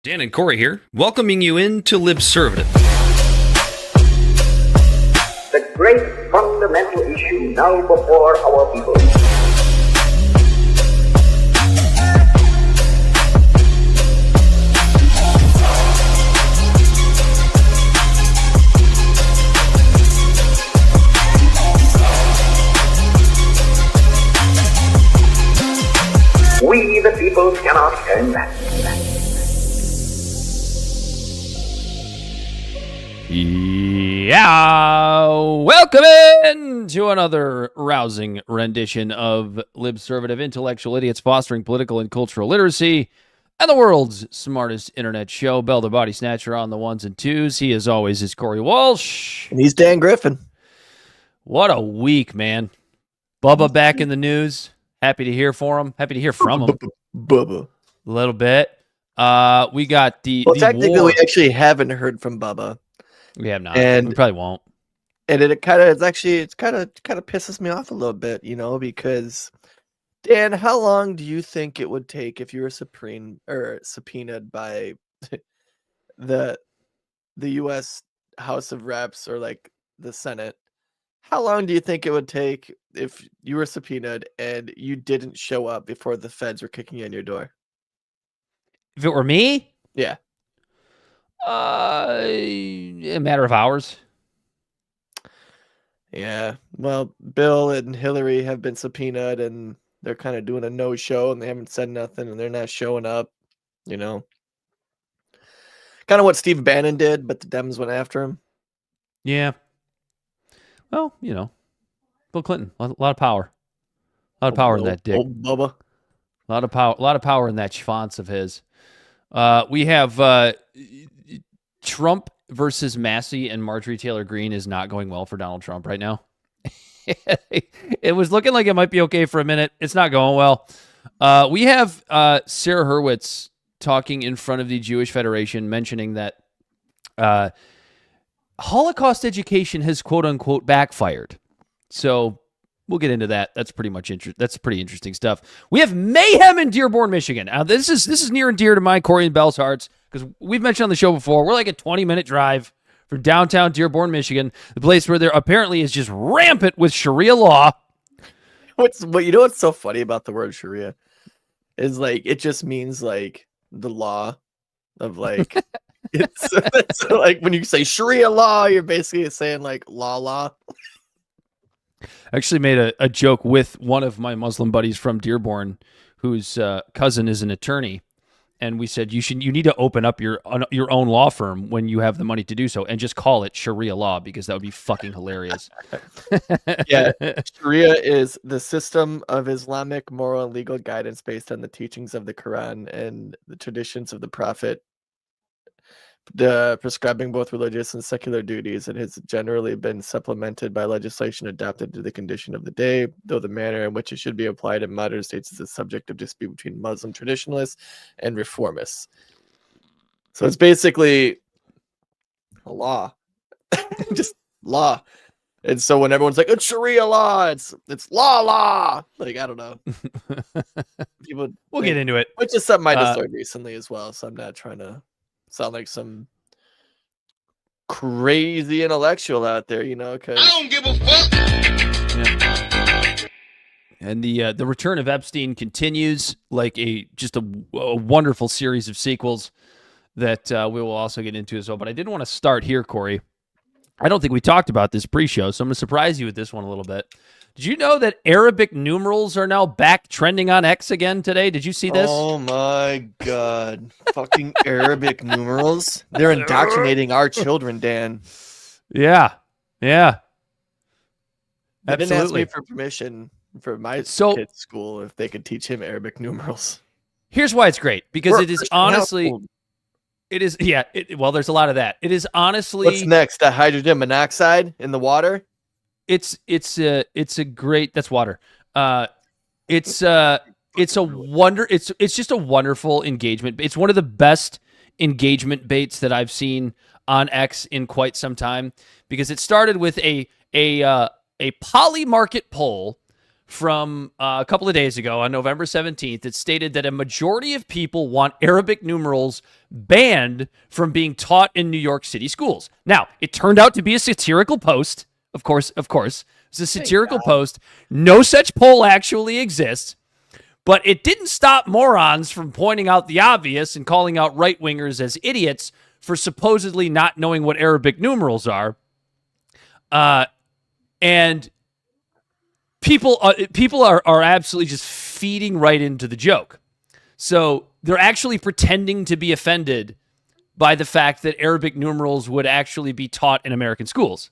Dan and Corey here, welcoming you into Libservative. The great fundamental issue now before our people. We, the people, cannot turn back. Yeah, welcome in to another rousing rendition of Libservative, intellectual idiots fostering political and cultural literacy, and the world's smartest internet show. Bell the Body Snatcher on the ones and twos. He, as always, is Corey Walsh. And he's Dan Griffin. What a week, man. Bubba back in the news. Happy to hear from him. Bubba. A little bit. We got the technically, war. we actually haven't heard from Bubba. We have not. And we probably won't. And it kind of pisses me off a little bit, because Dan, how long do you think it would take if you were subpoenaed by the U.S. House of Reps or like the Senate? How long do you think it would take if you were subpoenaed and you didn't show up before the feds were kicking in your door? If it were me? Yeah. A matter of hours. Yeah. Well, Bill and Hillary have been subpoenaed and they're kind of doing a no-show and they haven't said nothing and they're not showing up, Kind of what Steve Bannon did, but the Dems went after him. Yeah. Well, Bill Clinton, a lot of power. A lot of power in that dick. Old Bubba. A lot of power in that schwanz of his. We have Trump versus Massey and Marjorie Taylor Greene is not going well for Donald Trump right now. It was looking like it might be okay for a minute. It's not going well. We have Sarah Horowitz talking in front of the Jewish Federation, mentioning that Holocaust education has quote unquote backfired. So we'll get into that. That's pretty much that's pretty interesting stuff. We have mayhem in Dearborn, Michigan. Now this is near and dear to my Corey and Bell's hearts because we've mentioned on the show before. We're like a 20-minute drive from downtown Dearborn, Michigan, the place where there apparently is just rampant with Sharia law. What's so funny about the word Sharia is like it just means like the law of like it's like when you say Sharia law, you're basically saying like law. I actually made a joke with one of my Muslim buddies from Dearborn, whose cousin is an attorney, and we said you need to open up your own law firm when you have the money to do so, and just call it Sharia law because that would be fucking hilarious. Yeah, Sharia is the system of Islamic moral and legal guidance based on the teachings of the Quran and the traditions of the Prophet. Prescribing both religious and secular duties, it has generally been supplemented by legislation adapted to the condition of the day, though the manner in which it should be applied in modern states is a subject of dispute between Muslim traditionalists and reformists. So it's basically a law. Just law. And so when everyone's like, it's Sharia law, it's law. Like, I don't know. We'll get into it. Which is something I just learned recently as well, so I'm not trying to sound like some crazy intellectual out there, because I don't give a fuck. Yeah. And the return of Epstein continues like a wonderful series of sequels that we will also get into as well. But I did want to start here, Corey. I don't think we talked about this pre-show, so I'm going to surprise you with this one a little bit. Did you know that Arabic numerals are now back trending on X again today? Did you see this? Oh my God. Fucking Arabic numerals. They're indoctrinating our children, Dan. Yeah. They Absolutely. didn't ask me for permission for my kid's school if they could teach him Arabic numerals. Here's why it's great. Because it is honestly... It is, yeah. Well, there's a lot of that. It is honestly... What's next? The hydrogen monoxide in the water? It's a great, that's water. It's just a wonderful engagement. It's one of the best engagement baits that I've seen on X in quite some time because it started with a poly market poll from a couple of days ago on November 17th. It stated that a majority of people want Arabic numerals banned from being taught in New York City schools. Now, it turned out to be a satirical post. Of course. It's a satirical post. No such poll actually exists. But it didn't stop morons from pointing out the obvious and calling out right-wingers as idiots for supposedly not knowing what Arabic numerals are. And people are absolutely just feeding right into the joke. So they're actually pretending to be offended by the fact that Arabic numerals would actually be taught in American schools.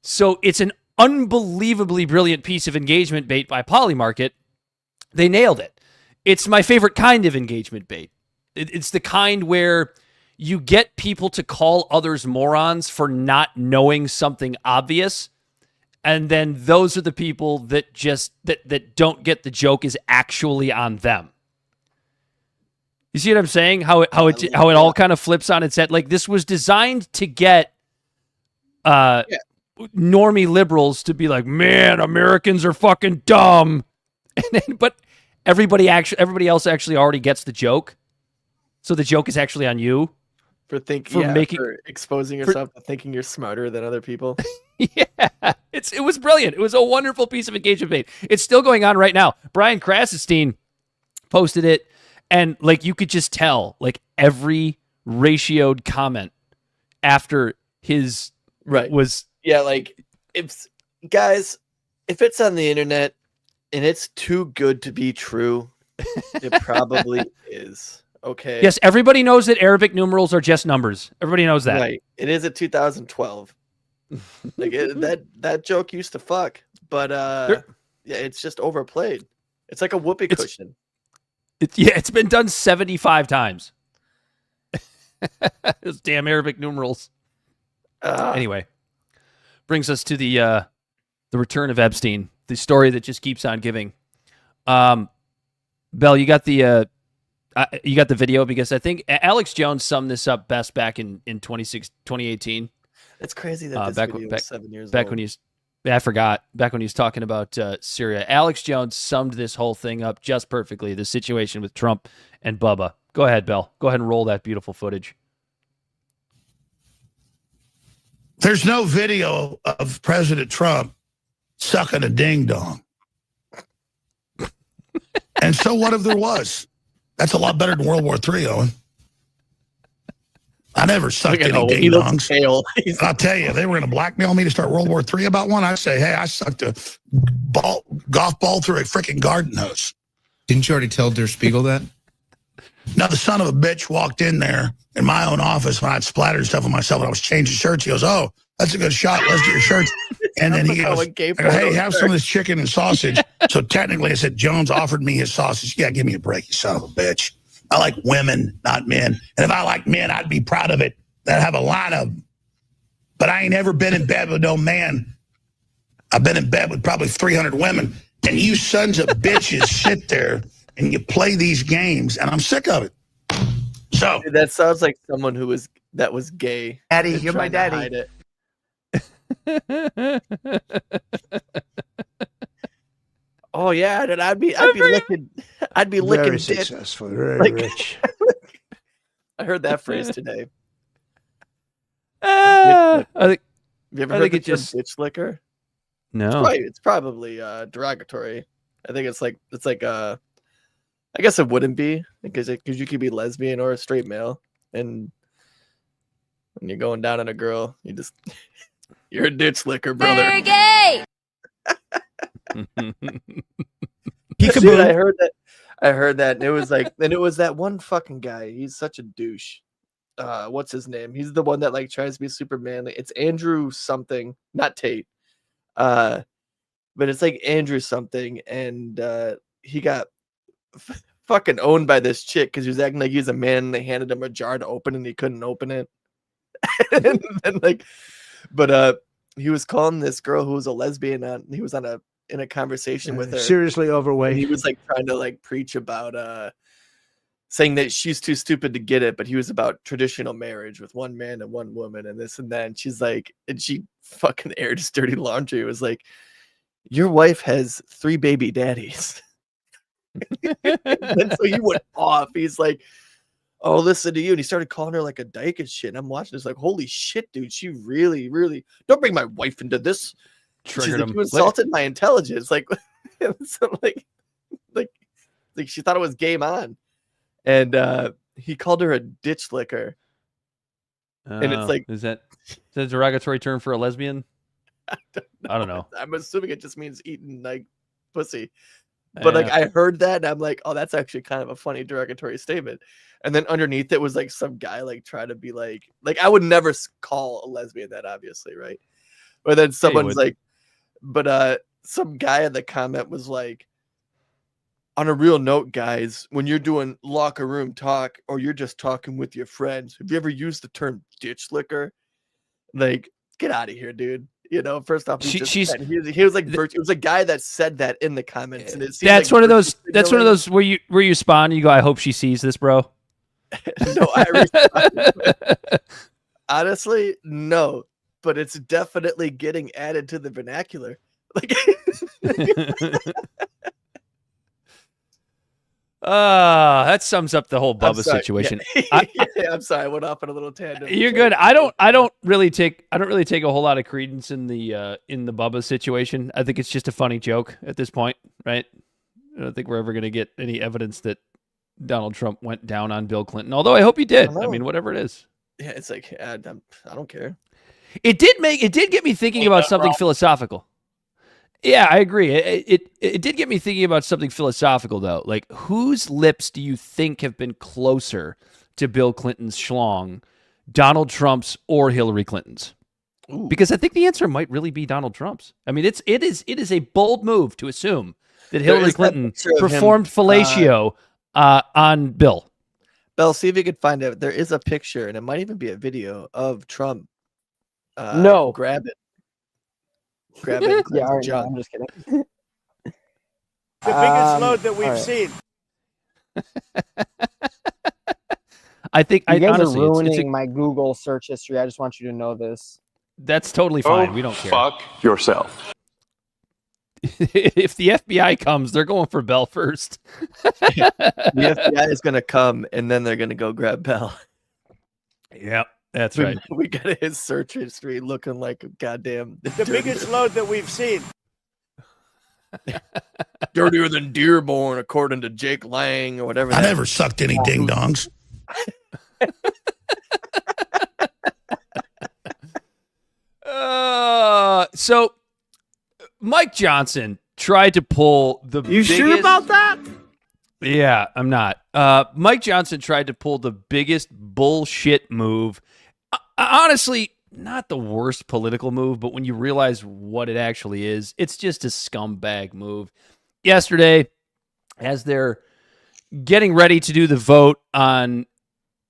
So it's an unbelievably brilliant piece of engagement bait by Polymarket. They nailed it. It's my favorite kind of engagement bait. It's the kind where you get people to call others morons for not knowing something obvious. And then those are the people that just that don't get the joke is actually on them. You see what I'm saying? How it all kind of flips on its head. Like, this was designed to get normie liberals to be like, man, Americans are fucking dumb. But everybody else actually already gets the joke. So the joke is actually on you. For exposing yourself to thinking you're smarter than other people. Yeah, it was brilliant. It was a wonderful piece of engagement bait. It's still going on right now. Brian Krassenstein posted it, and like you could just tell, like every ratioed comment after his was like if it's on the internet and it's too good to be true, it probably is. Okay. Yes, everybody knows that Arabic numerals are just numbers. Everybody knows that. Right. It is a 2012. Like that joke used to fuck, but it's just overplayed. It's like a whoopee cushion. It's been done 75 times. Those damn Arabic numerals. Anyway, brings us to the return of Epstein, the story that just keeps on giving. Bell, you got the video, because I think Alex Jones summed this up best back in 2018. It's crazy that this video was 7 years back old. when he's I forgot back when he was talking about Syria. Alex Jones summed this whole thing up just perfectly. The situation with Trump and Bubba. Go ahead, Bell. Go ahead and roll that beautiful footage. There's no video of President Trump sucking a ding dong. And so what if there was? That's a lot better than World War III, Owen. I never sucked any ding dongs. I'll tell you, if they were going to blackmail me to start World War III about one, I'd say, hey, I sucked a golf ball through a freaking garden hose. Didn't you already tell Der Spiegel that? Now, the son of a bitch walked in there in my own office when I'd splattered stuff on myself when I was changing shirts. He goes, oh, that's a good shot. Let's get your shirts. And then he goes, I go, hey, have some of this chicken and sausage. So technically, I said, Jones offered me his sausage. Yeah, give me a break, you son of a bitch. I like women, not men. And if I like men, I'd be proud of it. I'd have a lot of them. But I ain't ever been in bed with no man. I've been in bed with probably 300 women. And you sons of bitches sit there and you play these games, and I'm sick of it. So dude, that sounds like someone that was gay. Daddy, you're my daddy. Oh yeah, and I'd be licking Very dick. successful, very rich. I heard that phrase today. I think Have you ever heard the term just bitch licker? no. It's probably derogatory. I think it's like I guess it wouldn't be because you could be lesbian or a straight male, and when you're going down on a girl, you're a ditch licker, brother. You're gay. Dude, I heard that, and it was like, and it was that one fucking guy. He's such a douche. What's his name? He's the one that like tries to be super manly. It's Andrew something, not Tate. But it's like Andrew something, and he got fucking owned by this chick because he was acting like he was a man, and they handed him a jar to open, and he couldn't open it. And then he was calling this girl who was a lesbian on. He was in a conversation with her. Seriously overweight. And he was like trying to like preach about saying that she's too stupid to get it, but he was about traditional marriage with one man and one woman and this and that. And she's like, and she fucking aired his dirty laundry. It was like, your wife has 3 baby daddies. And so he went off. He's like, oh, listen to you. And he started calling her like a dyke and shit. And I'm watching this like, holy shit, dude. She really, really don't bring my wife into this. Triggered him. You insulted my intelligence. Like, so like she thought it was game on. And he called her a ditch licker. And it's like, is that a derogatory term for a lesbian? I don't know. I'm assuming it just means eating like pussy. But like I heard that and I'm like, oh, that's actually kind of a funny derogatory statement. And then underneath it was like some guy like trying to be like I would never call a lesbian that, obviously, right? But then someone's like, but some guy in the comment was like, on a real note, guys, when you're doing locker room talk or you're just talking with your friends, have you ever used the term ditch licker? Like, get out of here, dude. You know, first off, he was like, it was a guy that said that in the comments, and that's one of those. That's one of those where you respond and you go, "I hope she sees this, bro." No, I respond. Honestly, no, but it's definitely getting added to the vernacular. Like, that sums up the whole Bubba situation. Yeah. I'm sorry, I went off on a little tangent. You're good. I don't really take a whole lot of credence in the Bubba situation. I think it's just a funny joke at this point, right? I don't think we're ever going to get any evidence that Donald Trump went down on Bill Clinton. Although I hope he did. I mean, whatever it is. Yeah, it's like I don't care. It did get me thinking about something philosophical. Yeah, I agree. It did get me thinking about something philosophical, though. Like, whose lips do you think have been closer to Bill Clinton's schlong, Donald Trump's or Hillary Clinton's? Ooh. Because I think the answer might really be Donald Trump's. I mean, it is a bold move to assume that Hillary Clinton performed fellatio on Bill. Bell, see if you could find it. There is a picture, and it might even be a video of Trump. Grab it. Yeah, right, no, I'm just kidding. The biggest load that we've seen. I think you guys honestly, are ruining my Google search history. I just want you to know this. That's totally fine. We don't care. Fuck yourself. If the FBI comes, they're going for Bell first. The FBI is going to come, and then they're going to go grab Bell. Yep. That's right. We got his search history looking like a goddamn... The biggest load that we've seen. Dirtier than Dearborn, according to Jake Lang, or whatever. I never sucked any ding-dongs. So, Mike Johnson tried to pull the biggest... sure about that? Yeah, I'm not. Mike Johnson tried to pull the biggest bullshit move. Honestly, not the worst political move, but when you realize what it actually is, it's just a scumbag move. Yesterday, as they're getting ready to do the vote on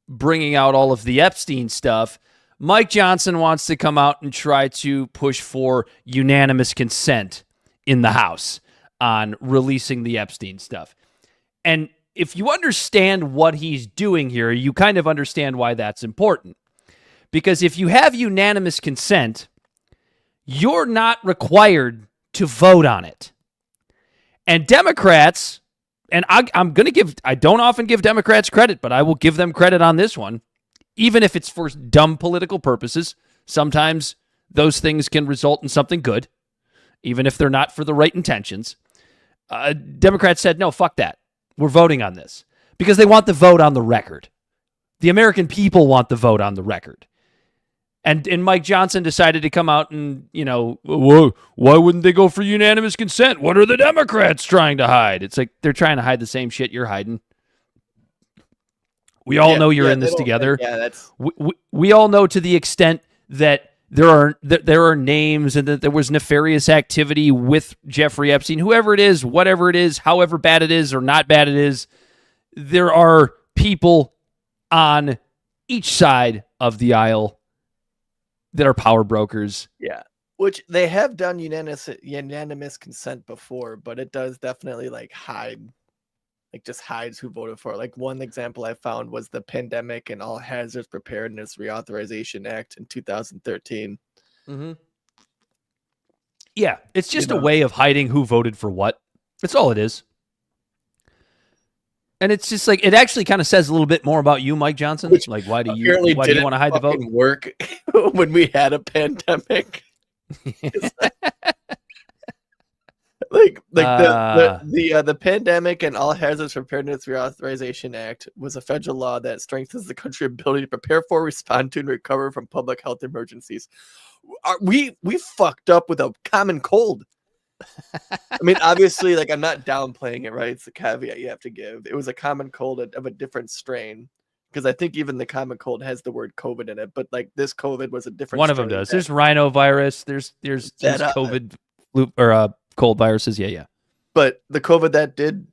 bringing out all of the Epstein stuff, Mike Johnson wants to come out and try to push for unanimous consent in the House on releasing the Epstein stuff. And if you understand what he's doing here, you kind of understand why that's important. Because if you have unanimous consent, you're not required to vote on it. And Democrats, and I don't often give Democrats credit, but I will give them credit on this one, even if it's for dumb political purposes. Sometimes those things can result in something good, even if they're not for the right intentions. Democrats said, no, fuck that. We're voting on this because they want the vote on the record. The American people want the vote on the record. And Mike Johnson decided to come out and, whoa, why wouldn't they go for unanimous consent? What are the Democrats trying to hide? It's like they're trying to hide the same shit you're hiding. We all know you're in this together. We all know to the extent that there are names and that there was nefarious activity with Jeffrey Epstein, whoever it is, whatever it is, however bad it is or not bad it is. There are people on each side of the aisle that are power brokers. Yeah, which they have done unanimous consent before, but it does definitely just hides who voted for it. Like one example I found was the Pandemic and All Hazards Preparedness Reauthorization Act in 2013. Mm-hmm. Yeah, it's just a way of hiding who voted for what. That's all it is. And it's just like, it actually kind of says a little bit more about you, Mike Johnson. Which like, why do you want to hide the vote? Work when we had a pandemic. The pandemic and All Hazards Preparedness Reauthorization Act was a federal law that strengthens the country's ability to prepare for, respond to, and recover from public health emergencies. We fucked up with a common cold. I mean, obviously, like, I'm not downplaying it, right? It's the caveat you have to give. It was a common cold of a different strain, because I think even the common cold has the word COVID in it. But like this COVID was a different. One of them does. There's rhinovirus. There's COVID flu or cold viruses. Yeah. But the COVID that did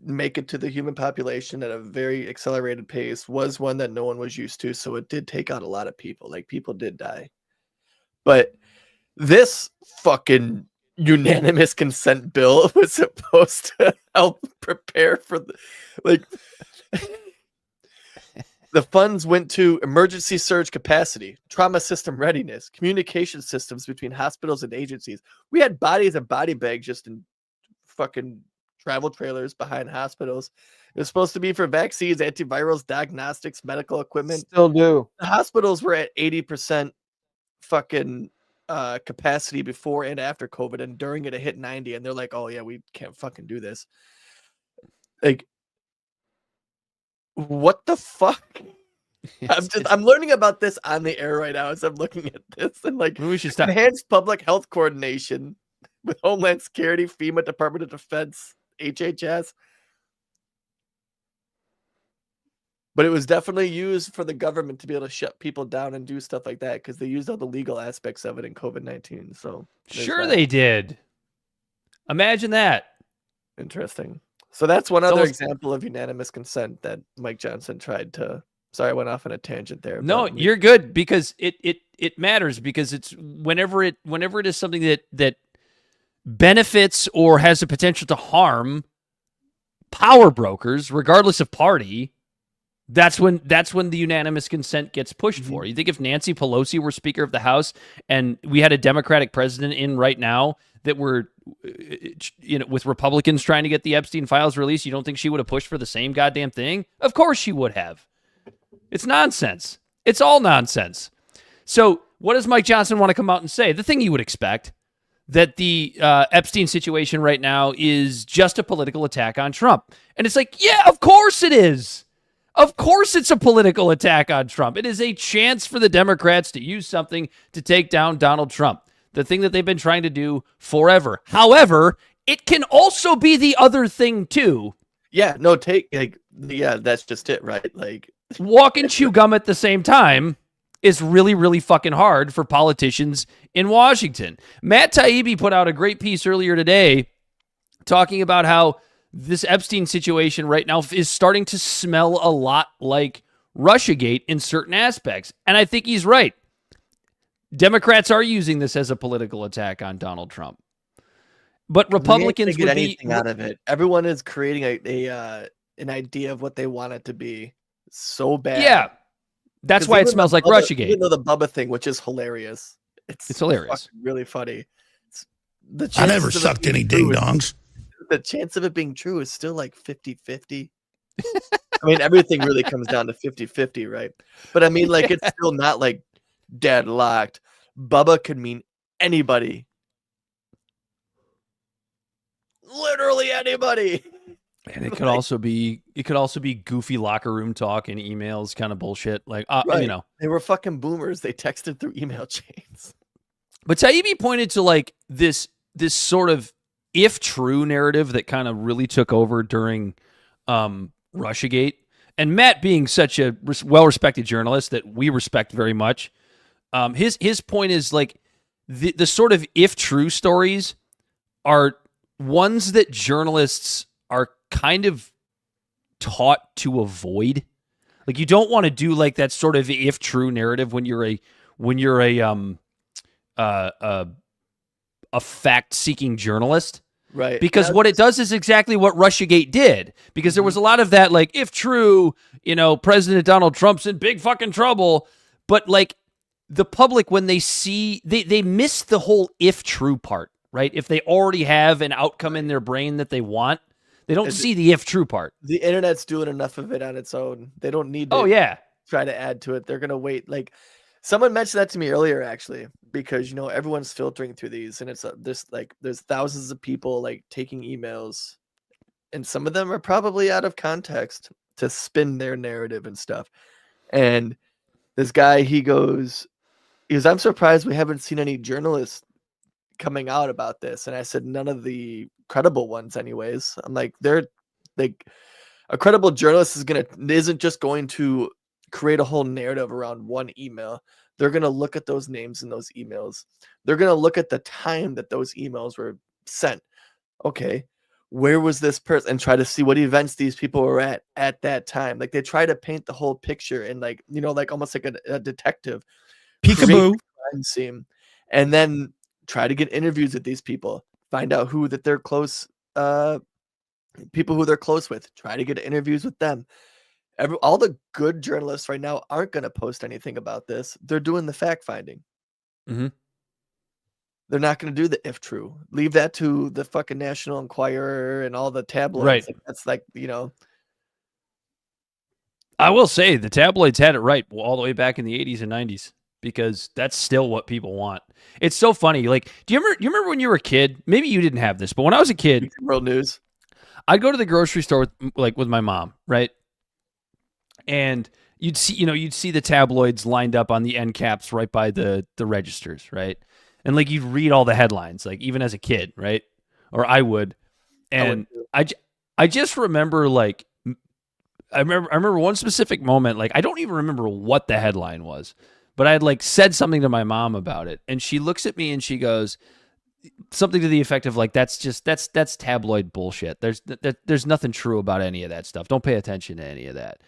make it to the human population at a very accelerated pace was one that no one was used to. So it did take out a lot of people. Like, people did die. But this fucking unanimous consent bill was supposed to help prepare for the funds went to emergency surge capacity, trauma system readiness, communication systems between hospitals and agencies. We had bodies and body bags just in fucking travel trailers behind hospitals. It was supposed to be for vaccines, antivirals, diagnostics, medical equipment. Still do. The hospitals were at 80% fucking capacity before and after COVID, and during it hit 90, and they're like, oh yeah, we can't fucking do this. Like, what the fuck? I'm learning about this on the air right now as I'm looking at this, and like, we should stop. Enhanced public health coordination with Homeland Security, FEMA, Department of Defense, HHS. But it was definitely used for the government to be able to shut people down and do stuff like that, because they used all the legal aspects of it in COVID-19. So sure, they did. Imagine that. Interesting. So that's one other example of unanimous consent that Mike Johnson tried to. Sorry, I went off on a tangent there. No, you're good, because it matters, because it's whenever it is something that benefits or has the potential to harm power brokers, regardless of party. That's when the unanimous consent gets pushed for. You think if Nancy Pelosi were Speaker of the House and we had a Democratic president in right now that were, with Republicans trying to get the Epstein files released, you don't think she would have pushed for the same goddamn thing? Of course she would have. It's nonsense. It's all nonsense. So what does Mike Johnson want to come out and say? The thing you would expect, that the Epstein situation right now is just a political attack on Trump. And it's like, yeah, of course it is. Of course it's a political attack on Trump. It is a chance for the Democrats to use something to take down Donald Trump, the thing that they've been trying to do forever. However, it can also be the other thing too. Yeah, no, that's just it, right? Like, walk and chew gum at the same time is really, really fucking hard for politicians in Washington. Matt Taibbi put out a great piece earlier today talking about how this Epstein situation right now is starting to smell a lot like Russiagate in certain aspects. And I think he's right. Democrats are using this as a political attack on Donald Trump. But Republicans would be out of it. Everyone is creating an idea of what they want it to be so bad. Yeah. That's why it smells like Russiagate. Even though the Bubba thing, which is hilarious. It's hilarious. Really funny. I never sucked any ding-dongs. The chance of it being true is still like 50-50. I mean, everything really comes down to 50-50, right? But I mean, like, it's still not like deadlocked. Bubba could mean anybody. Literally anybody. And it could also be goofy locker room talk and emails, kind of bullshit. Like, right. They were fucking boomers. They texted through email chains. But Taibbi pointed to like this sort of if true narrative that kind of really took over during Russiagate. And Matt, being such a well-respected journalist that we respect very much, his point is like the sort of if true stories are ones that journalists are kind of taught to avoid. Like, you don't want to do like that sort of if true narrative when you're a fact-seeking journalist. Right. Because what it does is exactly what Russiagate did. Because there was a lot of that, like, if true, President Donald Trump's in big fucking trouble. But, like, the public, when they see, they miss the whole if true part right? If they already have an outcome in their brain that they want, they don't see the if true part. The internet's doing enough of it on its own. They don't need to try to add to it. They're going to wait. Like someone mentioned that to me earlier, actually, because, everyone's filtering through these and there's thousands of people like taking emails and some of them are probably out of context to spin their narrative and stuff. And this guy, he goes, I'm surprised we haven't seen any journalists coming out about this. And I said, none of the credible ones anyways. I'm like, they're like, a credible journalist isn't just going to create a whole narrative around one email. They're going to look at those names in those emails. They're going to look at the time that those emails were sent. Okay, where was this person? And try to see what events these people were at that time. Like they try to paint the whole picture and like, like almost like a detective. Peekaboo. Crime scene, and then try to get interviews with these people. Find out who that they're close, people who they're close with. Try to get interviews with them. All the good journalists right now aren't going to post anything about this. They're doing the fact finding. Mm-hmm. They're not going to do the if true. Leave that to the fucking National Enquirer and all the tabloids. Right. Like, that's like, I will say the tabloids had it right all the way back in the 80s and 90s because that's still what people want. It's so funny. Like, do you remember when you were a kid? Maybe you didn't have this, but when I was a kid, World News, I'd go to the grocery store with my mom, right? And you'd see the tabloids lined up on the end caps right by the registers, right? And like you'd read all the headlines, like even as a kid, right? Or I would. And I just remember like I remember one specific moment, like I don't even remember what the headline was, but I had like said something to my mom about it, and she looks at me and she goes something to the effect of like that's tabloid bullshit. There's nothing true about any of that stuff. Don't pay attention to any of that.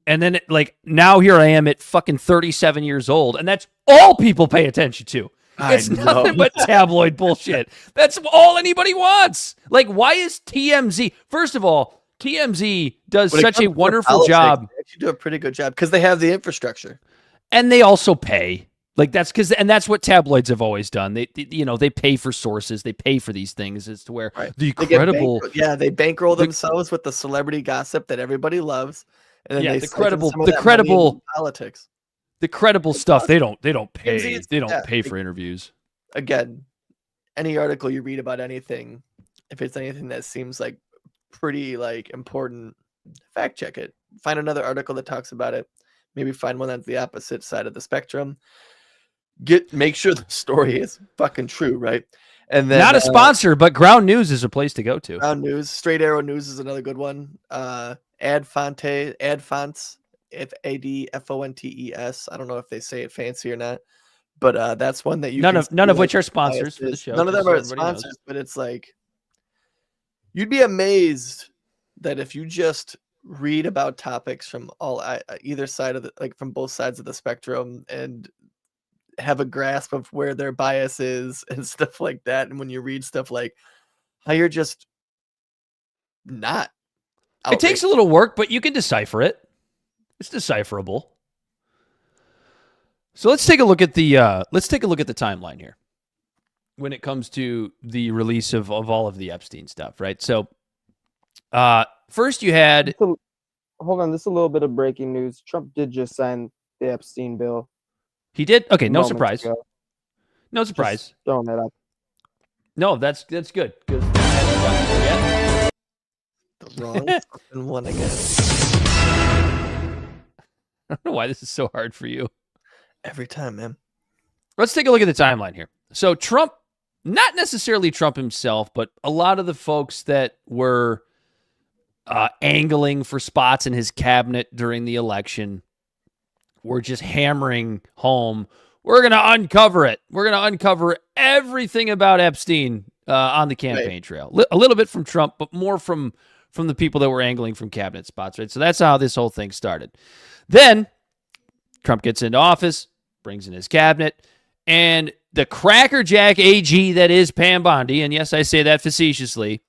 And then now here I am at fucking 37 years old, and that's all people pay attention to. It's nothing but tabloid bullshit. That's all anybody wants. Like, why is TMZ? First of all, TMZ does such a wonderful job. They actually do a pretty good job because they have the infrastructure, and they also pay. Like that's that's what tabloids have always done. They pay for sources. They pay for these things as to where the credible. They bankroll themselves with the celebrity gossip that everybody loves. And then the credible politics. The credible stuff they don't pay. They don't pay for interviews. Again, any article you read about anything, if it's anything that seems like pretty like important, fact check it. Find another article that talks about it. Maybe find one that's the opposite side of the spectrum. Make sure the story is fucking true, right? And then not a sponsor, but Ground News is a place to go to. Ground News, Straight Arrow News is another good one. Ad Fontes, FADFONTES. I don't know if they say it fancy or not, but that's one that you none of which are sponsors for the show. None of them are sponsors, but it's like you'd be amazed that if you just read about topics from either side of from both sides of the spectrum and have a grasp of where their bias is and stuff like that, and when you read stuff like how you're just not. It takes a little work, but you can decipher it. It's decipherable. So let's take a look at the timeline here when it comes to the release of all of the Epstein stuff, right? So first you had hold on, this is a little bit of breaking news. Trump did just sign the Epstein bill. He did? Okay, no surprise. Ago. No surprise. Just throwing that up. No, that's good. The wrong one again. I don't know why this is so hard for you. Every time, man. Let's take a look at the timeline here. So Trump, not necessarily Trump himself, but a lot of the folks that were angling for spots in his cabinet during the election were just hammering home, we're going to uncover it. We're going to uncover everything about Epstein on the campaign trail. A little bit from Trump, but more from the people that were angling from cabinet spots, right? So that's how this whole thing started. Then Trump gets into office, brings in his cabinet, and the crackerjack AG that is Pam Bondi, and yes, I say that facetiously,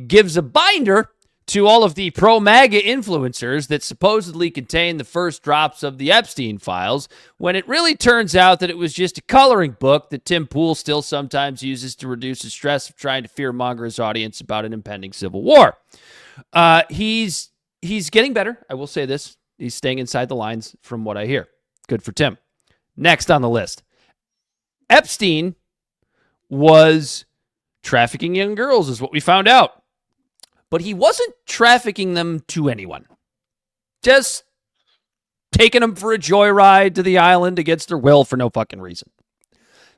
gives a binder to all of the pro-MAGA influencers that supposedly contain the first drops of the Epstein files, when it really turns out that it was just a coloring book that Tim Pool still sometimes uses to reduce the stress of trying to fearmonger his audience about an impending civil war. He's getting better. I will say this. He's staying inside the lines from what I hear. Good for Tim. Next on the list. Epstein was trafficking young girls is what we found out. But he wasn't trafficking them to anyone. Just taking them for a joyride to the island against their will for no fucking reason.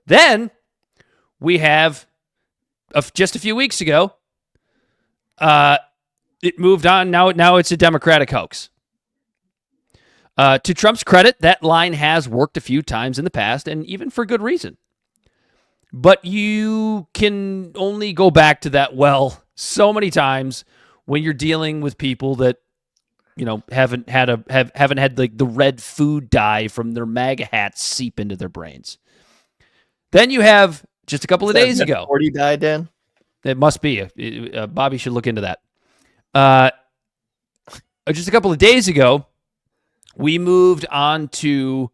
Then we have, just a few weeks ago, it moved on. Now it's a Democratic hoax. To Trump's credit, that line has worked a few times in the past, and even for good reason. But you can only go back to that well so many times when you're dealing with people that, you know, haven't had like the red food dye from their MAGA hats seep into their brains. Then you have just a couple of days ago. 40 dye, Dan? It must be. Bobby should look into that. Just a couple of days ago, we moved on to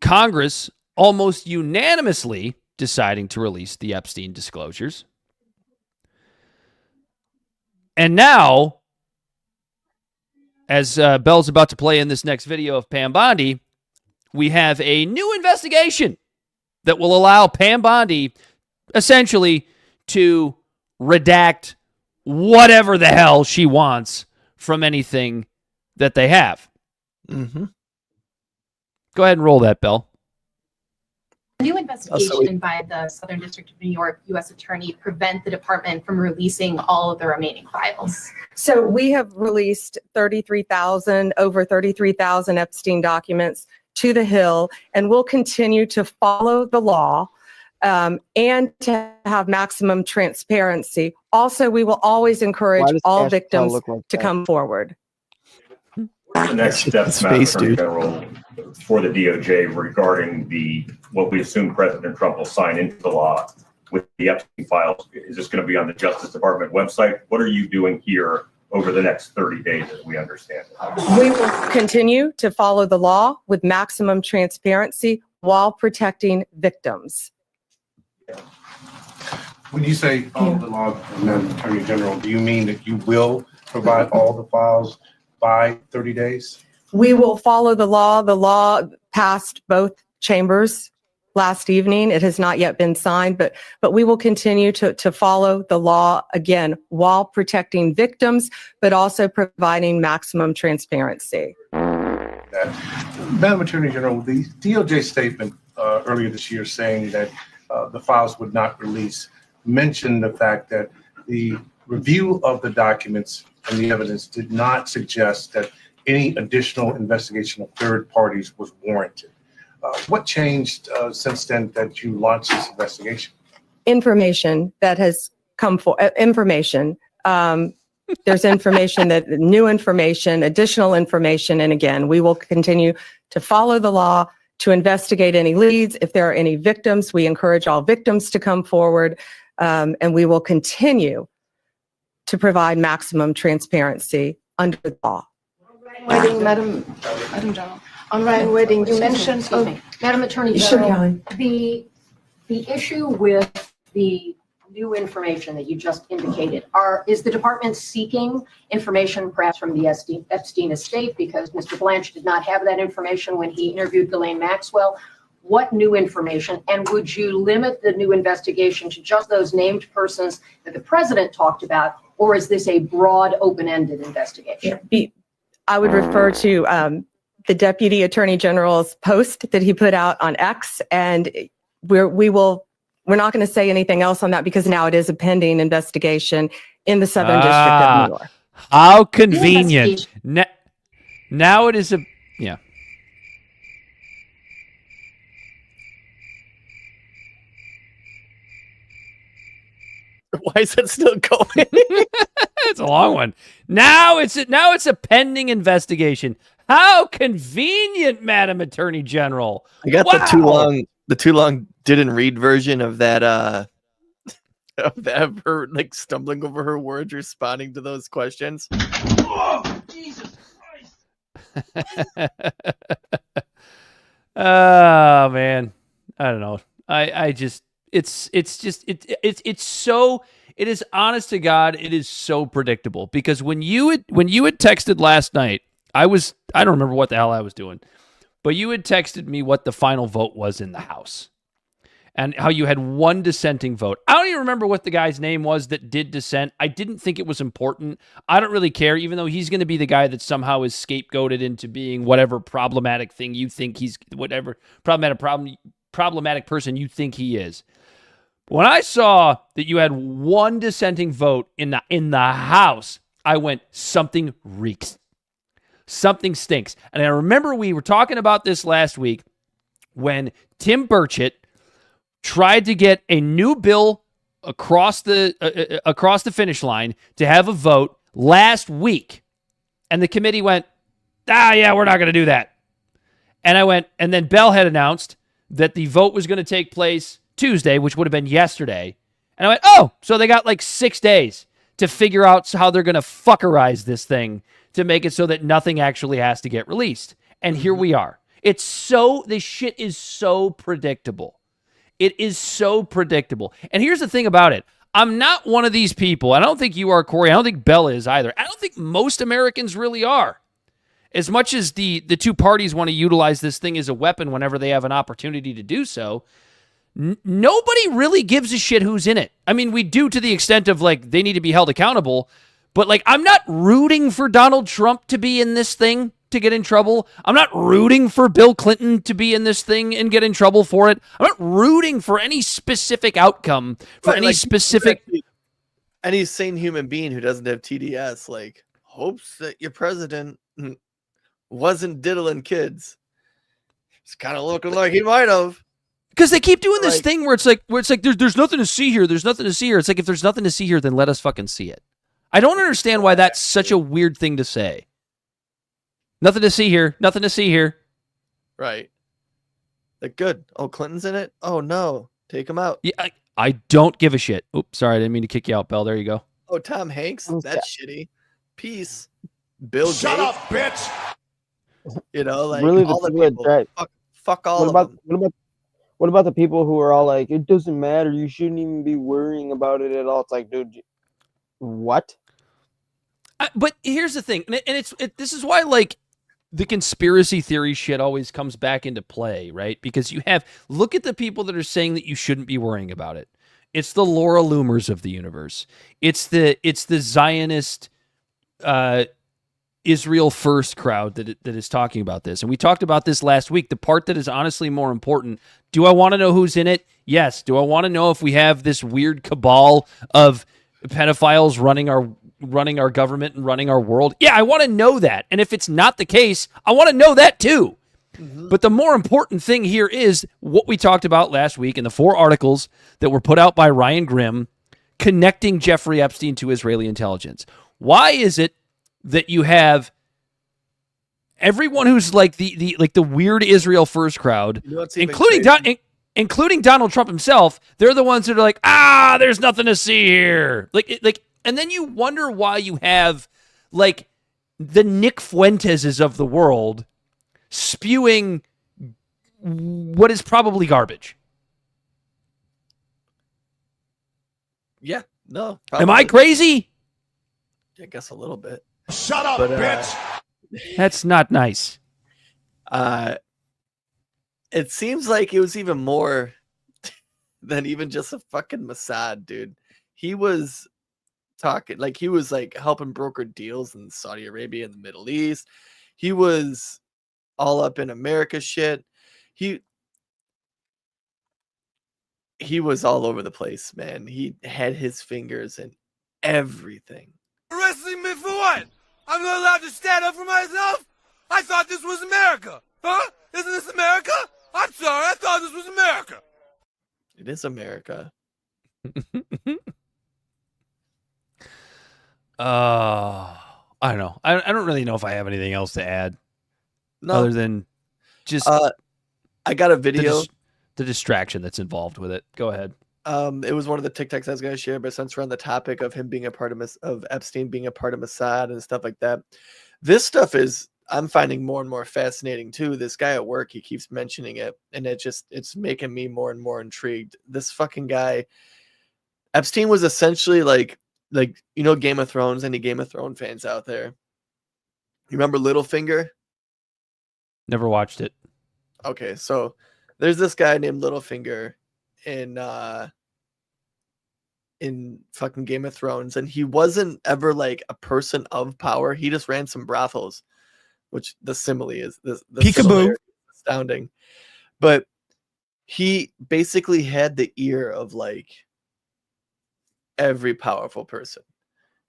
Congress almost unanimously deciding to release the Epstein disclosures. And now, as Bell's about to play in this next video of Pam Bondi, we have a new investigation that will allow Pam Bondi essentially to redact whatever the hell she wants from anything that they have. Mm-hmm. Go ahead and roll that, Bell. A new investigation by the Southern District of New York U.S. Attorney prevent the department from releasing all of the remaining files. So we have released over 33,000 Epstein documents to the Hill, and we'll continue to follow the law and to have maximum transparency. Also, we will always encourage all victims to come forward. The next steps, Madam Attorney General, for the DOJ regarding what we assume President Trump will sign into the law with the Epstein files? Is this going to be on the Justice Department website? What are you doing here over the next 30 days, as we understand it? We will continue to follow the law with maximum transparency while protecting victims. When you say follow the law, Madam Attorney General, do you mean that you will provide all the files by 30 days? We will follow the law. The law passed both chambers last evening. It has not yet been signed, but we will continue to follow the law, again, while protecting victims, but also providing maximum transparency. Madam Attorney General, the DOJ statement earlier this year saying that the files would not release mentioned the fact that the review of the documents and the evidence did not suggest that any additional investigation of third parties was warranted. What changed since then that you launched this investigation? Information that has come for information. There's information new information, additional information. And again, we will continue to follow the law, to investigate any leads. If there are any victims, we encourage all victims to come forward. And we will continue to provide maximum transparency under the law. Wedding, Madam General. On Ryan Wedding, you mentioned, Madam Attorney General, the issue with the new information that you just indicated, is the department seeking information perhaps from the Epstein estate, because Mr. Blanche did not have that information when he interviewed Ghislaine Maxwell? What new information, and would you limit the new investigation to just those named persons that the president talked about, or is this a broad, open-ended investigation? I would refer to the Deputy Attorney General's post that he put out on X, and we're not going to say anything else on that because now it is a pending investigation in the Southern District of New York. How convenient. Now it is a, yeah. Why is that still going? It's a long one. Now it's a pending investigation. How convenient, Madam Attorney General. I got the too long didn't read version of that of her like stumbling over her words, responding to those questions. Oh, Jesus Christ. Oh man, I don't know. I just it's so, it is, honest to God, it is so predictable, because when you had texted last night, I don't remember what the hell I was doing, but you had texted me what the final vote was in the House and how you had one dissenting vote. I don't even remember what the guy's name was that did dissent. I didn't think it was important. I don't really care, even though he's going to be the guy that somehow is scapegoated into being whatever problematic thing you think he's, whatever problematic person you think he is. When I saw that you had one dissenting vote in the House, I went, something reeks. Something stinks. And I remember we were talking about this last week when Tim Burchett tried to get a new bill across the finish line to have a vote last week. And the committee went, yeah, we're not going to do that. And I went, and then Bell had announced that the vote was going to take place Tuesday, which would have been yesterday. And I went, oh, so they got like 6 days to figure out how they're going to fuckerize this thing to make it so that nothing actually has to get released. And here we are. This shit is so predictable. It is so predictable. And here's the thing about it. I'm not one of these people. I don't think you are, Corey. I don't think Bella is either. I don't think most Americans really are. As much as the two parties want to utilize this thing as a weapon whenever they have an opportunity to do so, nobody really gives a shit who's in it. I mean, we do to the extent of, like, they need to be held accountable. But, like, I'm not rooting for Donald Trump to be in this thing to get in trouble. I'm not rooting for Bill Clinton to be in this thing and get in trouble for it. I'm not rooting for any specific outcome, for any specific... Any sane human being who doesn't have TDS, like, hopes that your president wasn't diddling kids. It's kind of looking like he might have. Because they keep doing this thing where it's like there's nothing to see here. There's nothing to see here. It's like, if there's nothing to see here, then let us fucking see it. I don't understand why that's such a weird thing to say. Nothing to see here. Nothing to see here. Right. Like, good. Oh, Clinton's in it? Oh, no. Take him out. Yeah, I don't give a shit. Oops, sorry. I didn't mean to kick you out, Bell. There you go. Oh, Tom Hanks? That's shitty. Peace. Bill Shut Gates. up, bitch. You know, like, Really, all the the people. Fuck all of them. What about the people who are all like, it doesn't matter, you shouldn't even be worrying about it at all? It's like, dude, what? But here's the thing, and this is why, like, the conspiracy theory shit always comes back into play, right? Because look at the people that are saying that you shouldn't be worrying about it. It's the Laura Loomers of the universe. It's the Zionist Israel first crowd that is talking about this. And we talked about this last week. The part that is honestly more important, do I want to know who's in it? Yes. Do I want to know if we have this weird cabal of pedophiles running our government and running our world? Yeah, I want to know that. And if it's not the case, I want to know that too. Mm-hmm. But the more important thing here is what we talked about last week in the 4 articles that were put out by Ryan Grimm connecting Jeffrey Epstein to Israeli intelligence. Why is it that you have everyone who's like the weird Israel first crowd, including Donald Trump himself? They're the ones that are like, there's nothing to see here. And then you wonder why you have like the Nick Fuenteses of the world spewing what is probably garbage. Yeah, no. Probably. Am I crazy? I guess a little bit. Shut up, bitch. That's not nice. It seems like it was even more than even just a fucking Mossad, dude. He was talking, like, he was like helping broker deals in Saudi Arabia and the Middle East. He was all up in America shit. He was all over the place, man. He had his fingers in everything. Arresting me for what? I'm not allowed to stand up for myself? I thought this was America. Huh? Isn't this America? I'm sorry, I thought this was America. It is America. I don't know. I don't really know if I have anything else to add. No. Other than just I got a video. The distraction that's involved with it. Go ahead. It was one of the TikToks I was going to share, but since we're on the topic of him being a part of Epstein being a part of Mossad and stuff like that, this stuff I'm finding more and more fascinating too. This guy at work, he keeps mentioning it, and it's making me more and more intrigued. This fucking guy, Epstein, was essentially like Game of Thrones. Any Game of Thrones fans out there? You remember Littlefinger? Never watched it. Okay, so there's this guy named Littlefinger in fucking Game of Thrones, and he wasn't ever like a person of power. He just ran some brothels, which the simile is the Peekaboo. Astounding. But he basically had the ear of like every powerful person,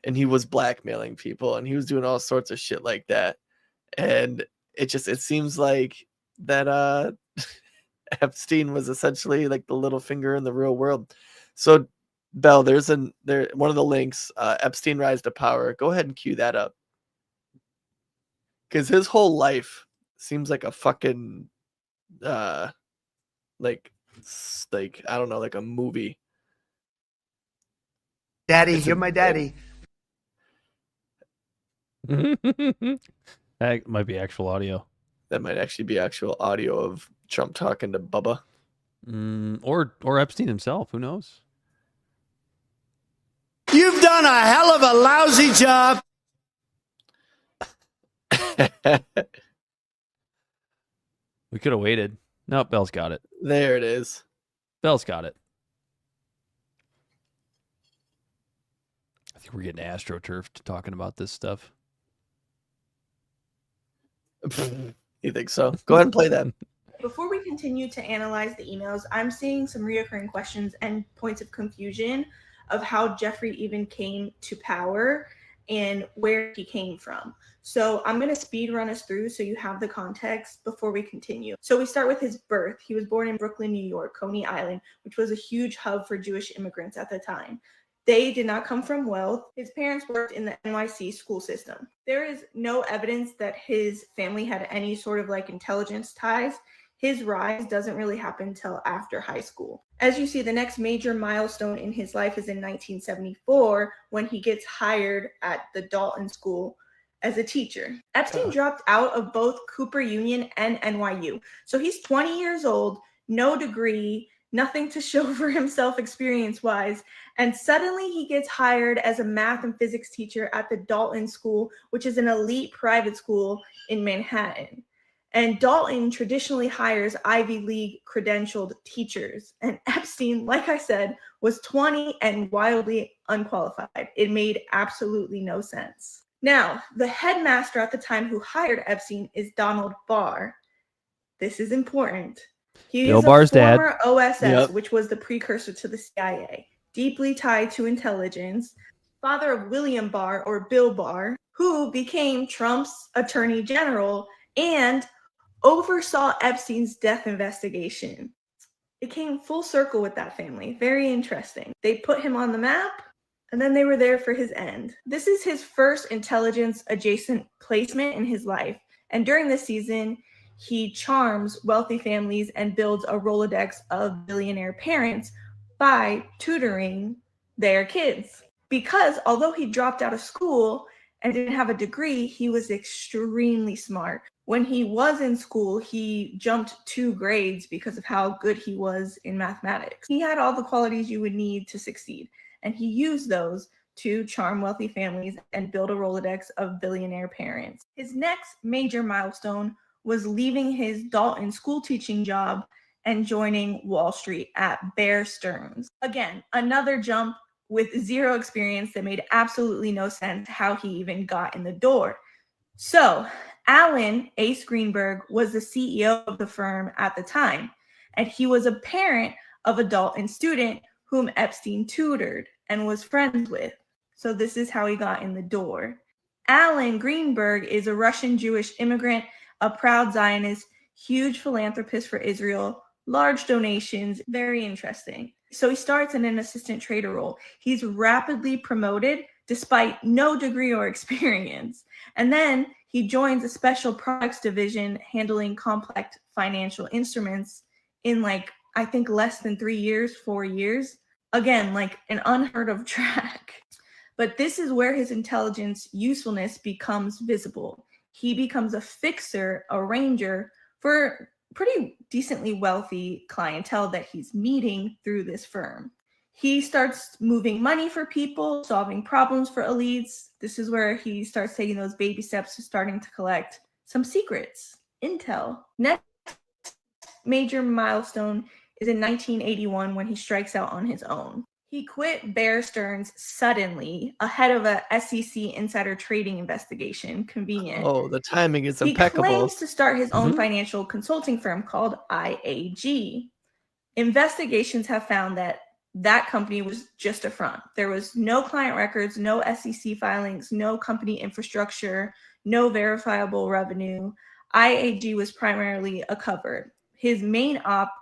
and he was blackmailing people, and he was doing all sorts of shit like that. And it seems like that Epstein was essentially like the little finger in the real world. So Bell, there's one of the links, Epstein Rise to Power. Go ahead and cue that up. Because his whole life seems like a fucking like I don't know, like a movie. Daddy, you're my daddy. That might be actual audio. That might actually be actual audio of Trump talking to Bubba. Or Epstein himself. Who knows? You've done a hell of a lousy job. We could have waited. Nope, Bell's got it. There it is. Bell's got it. I think we're getting astroturfed talking about this stuff. You think so? Go ahead and play that. Before we continue to analyze the emails, I'm seeing some reoccurring questions and points of confusion of how Jeffrey even came to power and where he came from. So I'm going to speed run us through so you have the context before we continue. So we start with his birth. He was born in Brooklyn, New York, Coney Island, which was a huge hub for Jewish immigrants at the time. They did not come from wealth. His parents worked in the NYC school system. There is no evidence that his family had any sort of like intelligence ties. His rise doesn't really happen until after high school. As you see, the next major milestone in his life is in 1974 when he gets hired at the Dalton School as a teacher. Epstein dropped out of both Cooper Union and NYU. So he's 20 years old, no degree, nothing to show for himself experience-wise, and suddenly he gets hired as a math and physics teacher at the Dalton School, which is an elite private school in Manhattan. And Dalton traditionally hires Ivy League credentialed teachers. And Epstein, like I said, was 20 and wildly unqualified. It made absolutely no sense. Now, the headmaster at the time who hired Epstein is Donald Barr. This is important. He is a former OSS, which was the precursor to the CIA, deeply tied to intelligence, father of William Barr, or Bill Barr, who became Trump's attorney general and oversaw Epstein's death investigation. It came full circle with that family. Very interesting. They put him on the map, and then they were there for his end. This is his first intelligence-adjacent placement in his life, and during this season, he charms wealthy families and builds a Rolodex of billionaire parents by tutoring their kids. Because although he dropped out of school and didn't have a degree, he was extremely smart. When he was in school, he jumped 2 grades because of how good he was in mathematics. He had all the qualities you would need to succeed, and he used those to charm wealthy families and build a Rolodex of billionaire parents. His next major milestone was leaving his Dalton school teaching job and joining Wall Street at Bear Stearns. Again, another jump with 0 experience that made absolutely no sense how he even got in the door. So Alan Ace Greenberg was the CEO of the firm at the time, and he was a parent of a Dalton student whom Epstein tutored and was friends with. So this is how he got in the door. Alan Greenberg is a Russian Jewish immigrant, a proud Zionist, huge philanthropist for Israel, large donations, very interesting. So he starts in an assistant trader role. He's rapidly promoted despite no degree or experience. And then he joins a special products division handling complex financial instruments in I think less than 3 years, 4 years. Again, like an unheard of track. But this is where his intelligence usefulness becomes visible. He becomes a fixer, arranger for pretty decently wealthy clientele that he's meeting through this firm. He starts moving money for people, solving problems for elites. This is where he starts taking those baby steps to starting to collect some secrets, intel. Next major milestone is in 1981 when he strikes out on his own. He quit Bear Stearns suddenly ahead of a SEC insider trading investigation. Convenient. Oh, the timing is impeccable. He claims to start his own financial consulting firm called IAG. Investigations have found that that company was just a front. There was no client records, no SEC filings, no company infrastructure, no verifiable revenue. IAG was primarily a cover. His main op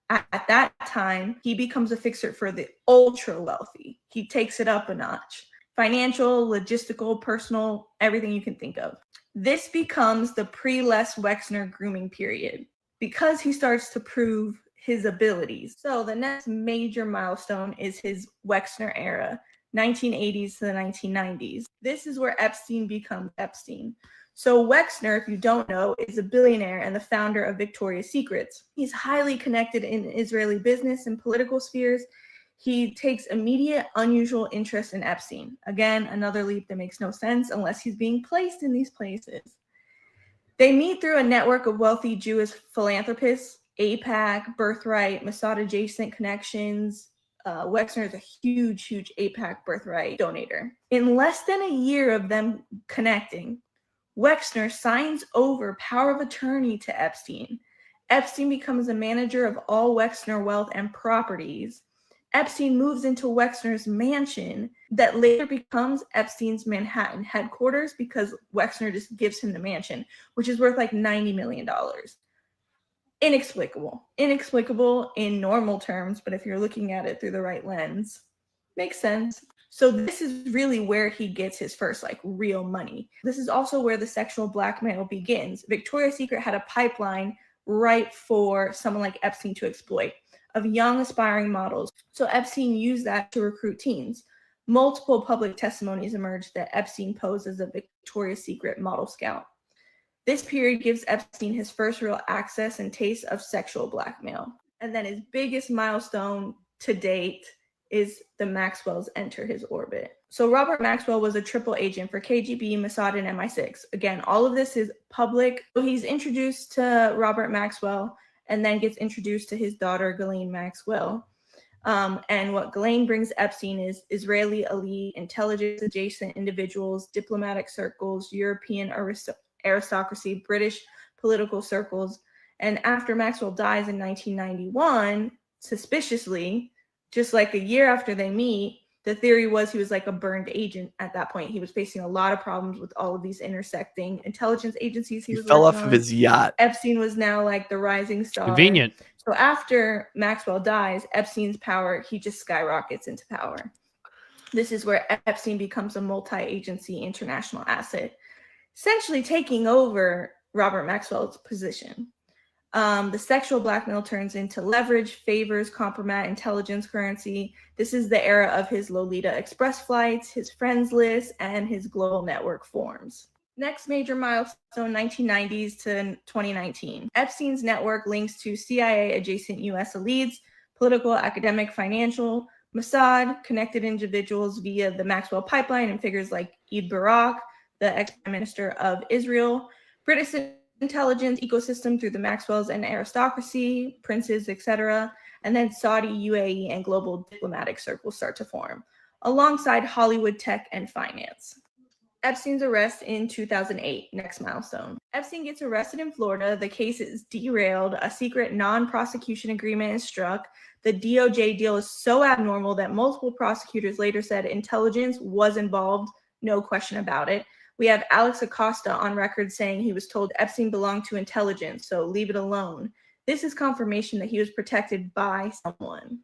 at that time, he becomes a fixer for the ultra wealthy. He takes it up a notch. Financial, logistical, personal, everything you can think of. This becomes the pre-Les Wexner grooming period because he starts to prove his abilities. So the next major milestone is his Wexner era, 1980s to the 1990s. This is where Epstein becomes Epstein. So Wexner, if you don't know, is a billionaire and the founder of Victoria's Secrets. He's highly connected in Israeli business and political spheres. He takes immediate, unusual interest in Epstein. Again, another leap that makes no sense unless he's being placed in these places. They meet through a network of wealthy Jewish philanthropists, AIPAC, Birthright, Mossad adjacent connections. Wexner is a huge AIPAC Birthright donator. In less than a year of them connecting, Wexner signs over power of attorney to Epstein. Epstein becomes a manager of all Wexner wealth and properties. Epstein moves into Wexner's mansion that later becomes Epstein's Manhattan headquarters because Wexner just gives him the mansion, which is worth like $90 million. Inexplicable in normal terms, but if you're looking at it through the right lens, makes sense. So this is really where he gets his first like real money. This is also where the sexual blackmail begins. Victoria's Secret had a pipeline right for someone like Epstein to exploit of young aspiring models. So Epstein used that to recruit teens. Multiple public testimonies emerged that Epstein posed as a Victoria's Secret model scout. This period gives Epstein his first real access and taste of sexual blackmail. And then his biggest milestone to date is the Maxwells enter his orbit. So Robert Maxwell was a triple agent for KGB, Mossad, and MI6. Again, all of this is public. So he's introduced to Robert Maxwell and then gets introduced to his daughter, Ghislaine Maxwell. And what Ghislaine brings Epstein is Israeli elite, intelligence adjacent individuals, diplomatic circles, European aristocracy, British political circles. And after Maxwell dies in 1991, suspiciously, just like a year after they meet, the theory was he was like a burned agent at that point. He was facing a lot of problems with all of these intersecting intelligence agencies. He fell off of his yacht. Epstein was now like the rising star. Convenient. So after Maxwell dies, Epstein's power, he just skyrockets into power. This is where Epstein becomes a multi-agency international asset, essentially taking over Robert Maxwell's position. The sexual blackmail turns into leverage, favors, compromise, intelligence currency. This is the era of his Lolita Express flights, his friends list, and his global network forms. Next major milestone, 1990s to 2019. Epstein's network links to CIA-adjacent U.S. elites, political, academic, financial, Mossad, connected individuals via the Maxwell pipeline, and figures like Eid Barak, the ex-prime minister of Israel, British intelligence ecosystem through the Maxwells and aristocracy, princes, etc. And then Saudi, UAE, and global diplomatic circles start to form, alongside Hollywood, tech, and finance. Epstein's arrest in 2008, next milestone. Epstein gets arrested in Florida. The case is derailed. A secret non-prosecution agreement is struck. The DOJ deal is so abnormal that multiple prosecutors later said intelligence was involved, no question about it. We have Alex Acosta on record saying he was told Epstein belonged to intelligence, so leave it alone. This is confirmation that he was protected by someone.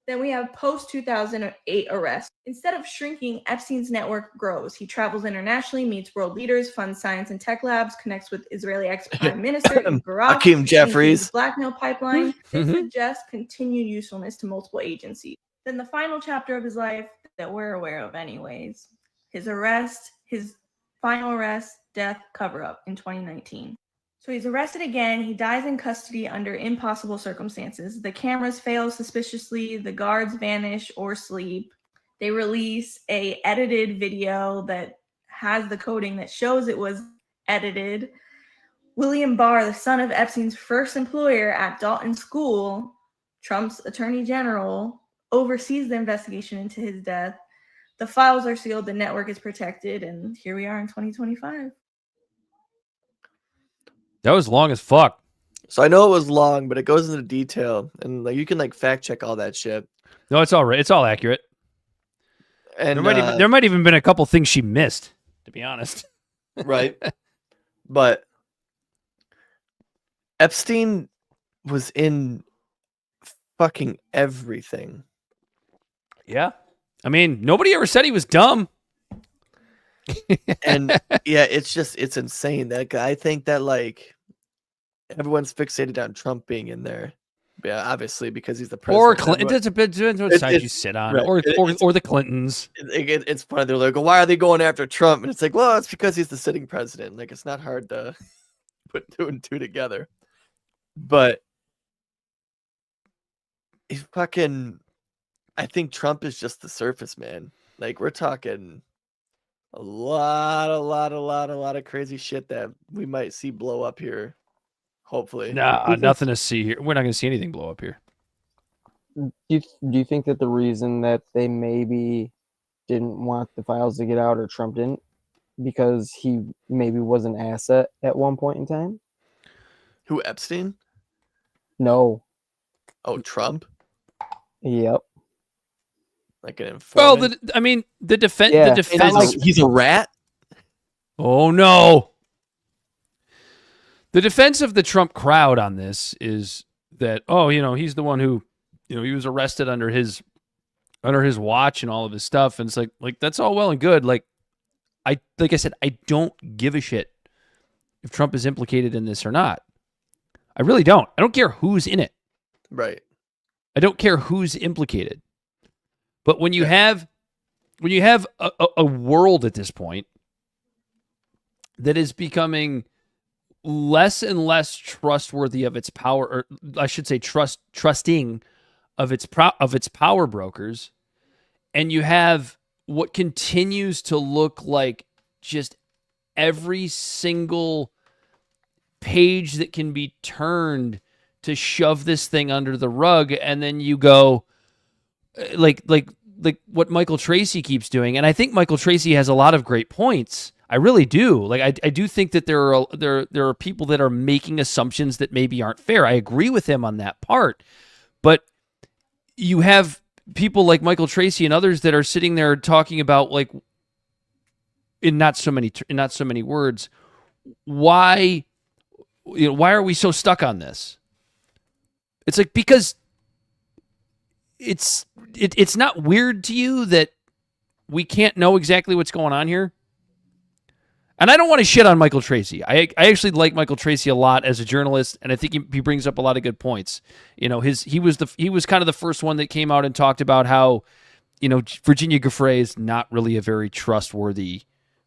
Then we have post-2008 arrest. Instead of shrinking, Epstein's network grows. He travels internationally, meets world leaders, funds science and tech labs, connects with Israeli ex-prime minister Barak, Hakeem Jeffries. Blackmail pipeline. This suggests continued usefulness to multiple agencies. Then the final chapter of his life that we're aware of anyways, his arrest, his final arrest, death, cover-up in 2019. So he's arrested again. He dies in custody under impossible circumstances. The cameras fail suspiciously. The guards vanish or sleep. They release a edited video that has the coding that shows it was edited. William Barr, the son of Epstein's first employer at Dalton School, Trump's attorney general, oversees the investigation into his death. The files are sealed, the network is protected, and here we are in 2025. That was long as fuck. So I know it was long, but it goes into detail, and like you can like fact check all that shit. No, it's all right. It's all accurate. And there might even been a couple things she missed, to be honest. Right. But Epstein was in fucking everything. Yeah. I mean, nobody ever said he was dumb. And yeah, it's insane. That guy, I think that like everyone's fixated on Trump being in there. Yeah, obviously because he's the president. Or Clinton. It's a bit depends what side you sit on. Right. Or the Clintons. It's funny. They're like, why are they going after Trump? And it's like, well, it's because he's the sitting president. Like, it's not hard to put two and two together. But he's fucking. I think Trump is just the surface, man. Like, we're talking a lot of crazy shit that we might see blow up here. Hopefully. Nah, nothing to see here. We're not going to see anything blow up here. Do you think that the reason that they maybe didn't want the files to get out, or Trump didn't, because he maybe was an asset at one point in time? Who, Epstein? No. Oh, Trump? Yep. Like an informant? Well, the defense. Yeah. The defense. He's a rat? Oh, no. The defense of the Trump crowd on this is that, he's the one who, he was arrested under his watch and all of his stuff. And it's like that's all well and good. Like I said, I don't give a shit if Trump is implicated in this or not. I really don't. I don't care who's in it. Right. I don't care who's implicated. But when you have a world at this point that is becoming less and less trustworthy of its power, or I should say trusting of its power brokers, and you have what continues to look like just every single page that can be turned to shove this thing under the rug, and then you go like what Michael Tracy keeps doing, and I think Michael Tracy has a lot of great points. I really do. Like I do think that there are people that are making assumptions that maybe aren't fair. I agree with him on that part. But you have people like Michael Tracy and others that are sitting there talking about, like, in not so many words, why are we so stuck on this? It's like, because it's not weird to you that we can't know exactly what's going on here. And I don't want to shit on Michael Tracy. I actually like Michael Tracy a lot as a journalist, and I think he brings up a lot of good points. He was kind of the first one that came out and talked about how, Virginia Giuffre is not really a very trustworthy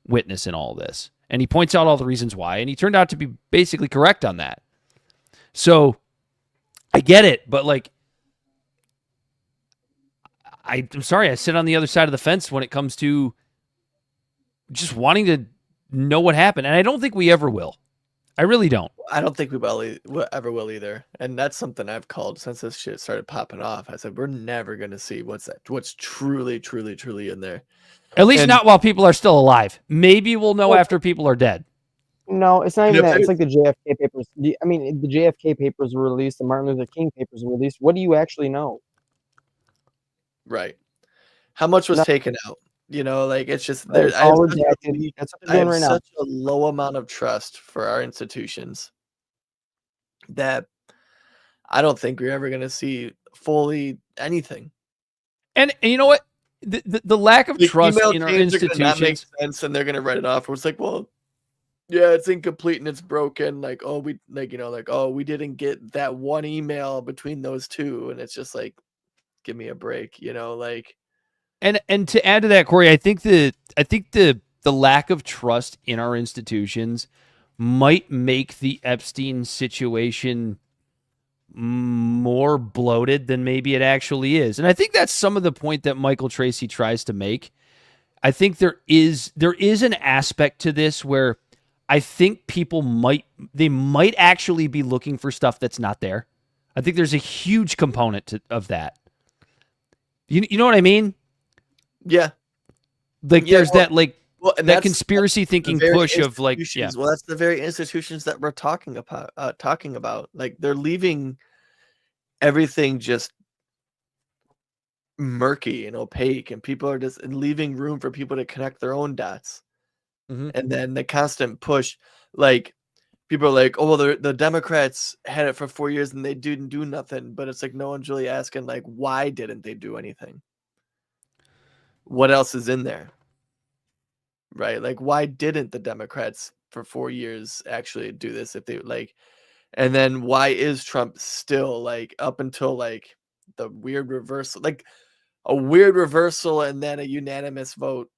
witness in all this. And he points out all the reasons why, and he turned out to be basically correct on that. So I get it, but like, I'm sorry, I sit on the other side of the fence when it comes to just wanting to know what happened, and I don't think we ever will. I really don't. I don't think we ever will either, and that's something I've called since this shit started popping off. I said we're never gonna see what's truly in there. At least not while people are still alive. Maybe we'll know after people are dead. No, it's not even that. It's like the JFK papers. I mean, the JFK papers were released, the Martin Luther King papers were released. What do you actually know? Right. How much was taken out? Like, it's just I have such a low amount of trust for our institutions that I don't think we're ever going to see fully anything. And you know what? The lack of trust in our institutions not make sense, and they're going to write it off. It's like, well, yeah, it's incomplete and it's broken. Like, oh, we didn't get that one email between those two, and it's just like, give me a break, like. And to add to that, Corey, I think the lack of trust in our institutions might make the Epstein situation more bloated than maybe it actually is. And I think that's some of the point that Michael Tracy tries to make. I think there is an aspect to this where I think people might actually be looking for stuff that's not there. I think there's a huge component of that. You know what I mean? Yeah. Like there's that that conspiracy that's thinking push of like, yeah. Well, that's the very institutions that we're talking about. Like they're leaving everything just murky and opaque, and people are just leaving room for people to connect their own dots. And then the constant push, like people are like, oh, well, the Democrats had it for 4 years and they didn't do nothing. But it's like no one's really asking, like, why didn't they do anything? What else is in there? Right? Like, why didn't the Democrats for 4 years actually do this if they like? And then why is Trump still like up until like the weird reversal, like a weird reversal and then a unanimous vote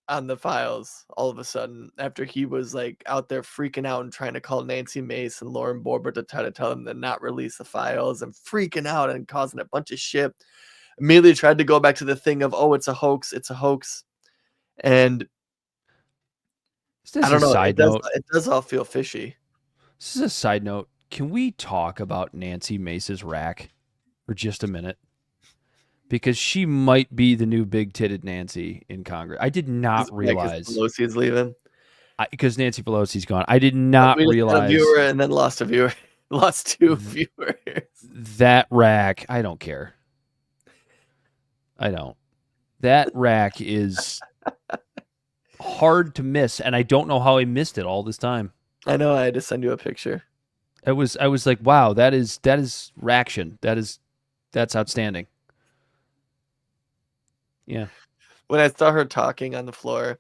on the files all of a sudden after he was like out there freaking out and trying to call Nancy Mace and Lauren Boebert to try to tell them to not release the files and freaking out and causing a bunch of shit. Immediately tried to go back to the thing of, oh, it's a hoax. And I don't know. It does all feel fishy. This is a side note. Can we talk about Nancy Mace's rack for just a minute? Because she might be the new big-titted Nancy in Congress. I did not realize Pelosi is leaving. Because Nancy Pelosi's gone. I did not realize. A viewer and then lost a viewer. Lost 2 viewers. That rack, I don't care. I don't. That rack is hard to miss, and I don't know how I missed it all this time. I know. I had to send you a picture. I was like, wow, that is raction. That's outstanding. Yeah. When I saw her talking on the floor,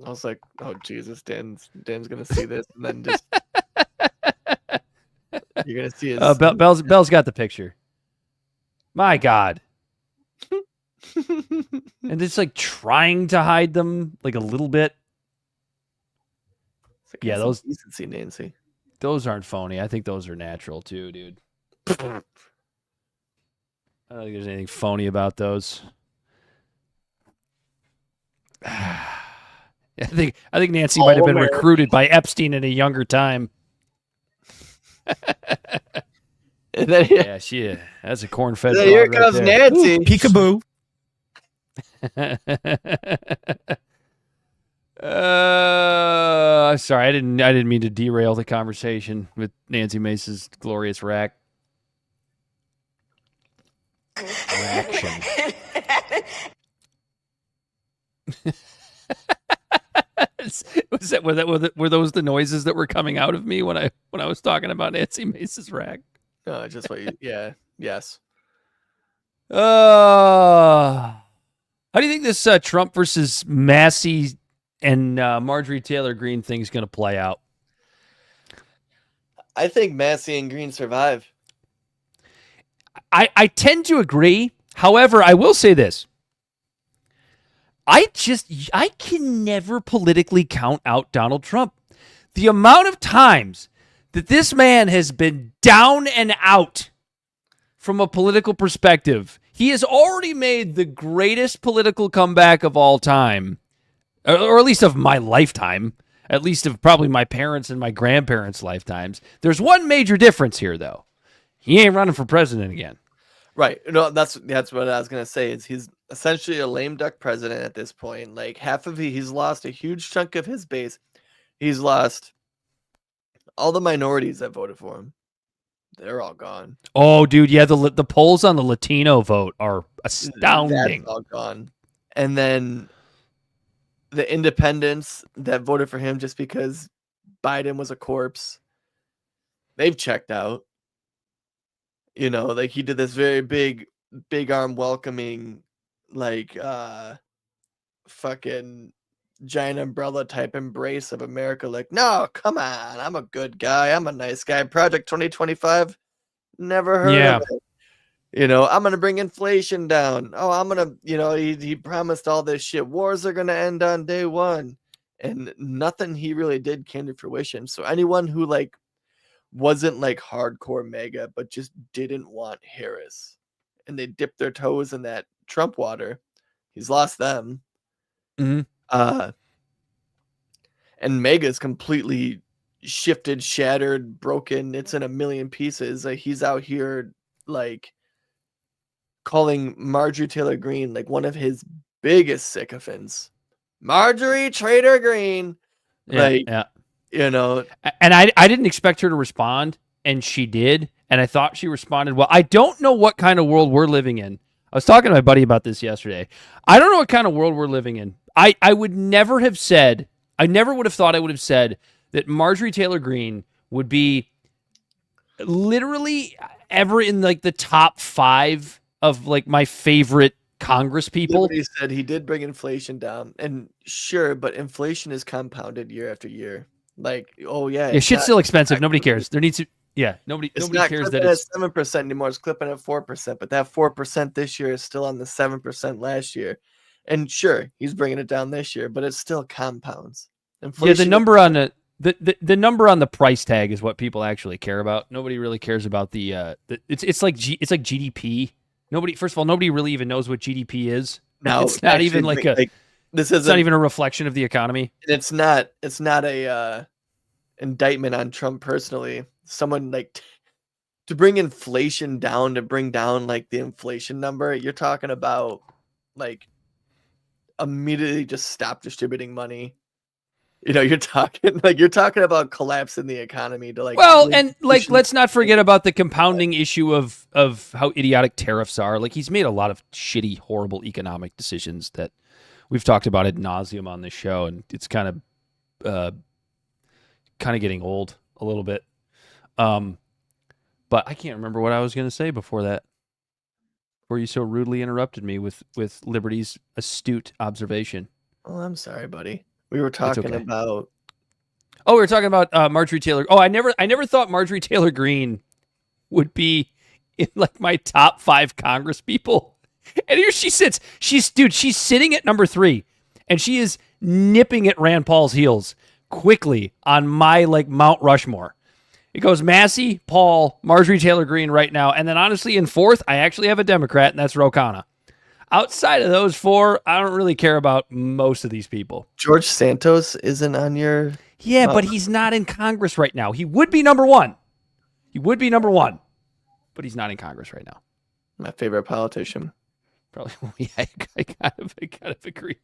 I was like, oh Jesus, Dan's gonna see this, and then just you're gonna see his Bell's got the picture. My God. And it's like trying to hide them like a little bit. Like, yeah, those decency, Nancy. Those aren't phony. I think those are natural too, dude. I don't think there's anything phony about those. I think Nancy might have been recruited by Epstein in a younger time. And then, yeah, that's a corn-fed. Here comes right Nancy. Ooh, peekaboo. Sorry, I didn't mean to derail the conversation with Nancy Mace's glorious rack. Raction. Were those the noises that were coming out of me when I was talking about Nancy Mace's rack? No, just what you. Yeah. Yes. How do you think this Trump versus Massey and Marjorie Taylor Greene thing is going to play out? I think Massey and Greene survive. I tend to agree. However, I will say this. I can never politically count out Donald Trump. The amount of times that this man has been down and out from a political perspective, he has already made the greatest political comeback of all time, or at least of my lifetime, at least of probably my parents and my grandparents' lifetimes. There's one major difference here, though. He ain't running for president again. Right. No, that's what I was gonna say. Is he's essentially a lame duck president at this point. Like he's lost a huge chunk of his base. He's lost all the minorities that voted for him. They're all gone. Oh, dude, yeah, the polls on the Latino vote are astounding. That's all gone. And then the independents that voted for him just because Biden was a corpse, they've checked out. You know, like he did this very big arm welcoming, like fucking giant umbrella type embrace of America. Like, no, come on, I'm a good guy, I'm a nice guy. Project 2025, never heard of it. I'm going to bring inflation down. Oh, I'm going to, he promised all this shit. Wars are going to end on day one. And nothing he really did came to fruition. So anyone who wasn't hardcore MAGA, but just didn't want Harris, and they dipped their toes in that Trump water, he's lost them. Mm-hmm. And MAGA's completely shifted, shattered, broken. It's in a million pieces. He's out here calling Marjorie Taylor Greene one of his biggest sycophants. Marjorie Trader Greene. Yeah. And I didn't expect her to respond, and she did, and I thought she responded well. I don't know what kind of world we're living in. I was talking to my buddy about this yesterday. I don't know what kind of world we're living in. I would never have said, I never would have thought I would have said that Marjorie Taylor Greene would be literally ever in the top 5 of my favorite Congress people. He said he did bring inflation down, and sure, but inflation is compounded year after year. Shit's still expensive. Nobody cares. There needs to, nobody cares that it's 7% anymore. It's clipping at 4%, but that 4% this year is still on the 7% last year. And sure, he's bringing it down this year, but it still compounds. Inflation, the number on the number on the price tag is what people actually care about. Nobody really cares about it's like GDP. First of all, nobody really even knows what GDP is. No, it's not even this is not even a reflection of the economy. It's not a indictment on Trump personally. Someone to bring inflation down, to bring down the inflation number, you're talking about immediately just stop distributing money. You're talking about collapsing the economy to let's not forget about the compounding issue of how idiotic tariffs are. He's made a lot of shitty, horrible economic decisions that we've talked about ad nauseum on this show, and it's kind of getting old a little bit. But I can't remember what I was going to say before that, where you so rudely interrupted me with Liberty's astute observation. Oh, I'm sorry, buddy. We were talking about. Oh, we were talking about Marjorie Taylor. Oh, I never thought Marjorie Taylor Greene would be in my top 5 Congress people. And here she sits. She's sitting at number 3, and she is nipping at Rand Paul's heels quickly on my Mount Rushmore. It goes Massey, Paul, Marjorie Taylor Greene right now, and then honestly in 4th, I actually have a Democrat, and that's Ro Khanna. Outside of those 4, I don't really care about most of these people. George Santos isn't on your... Yeah, but he's not in Congress right now. He would be number 1. But he's not in Congress right now. My favorite politician. Probably. Yeah, I kind of agree.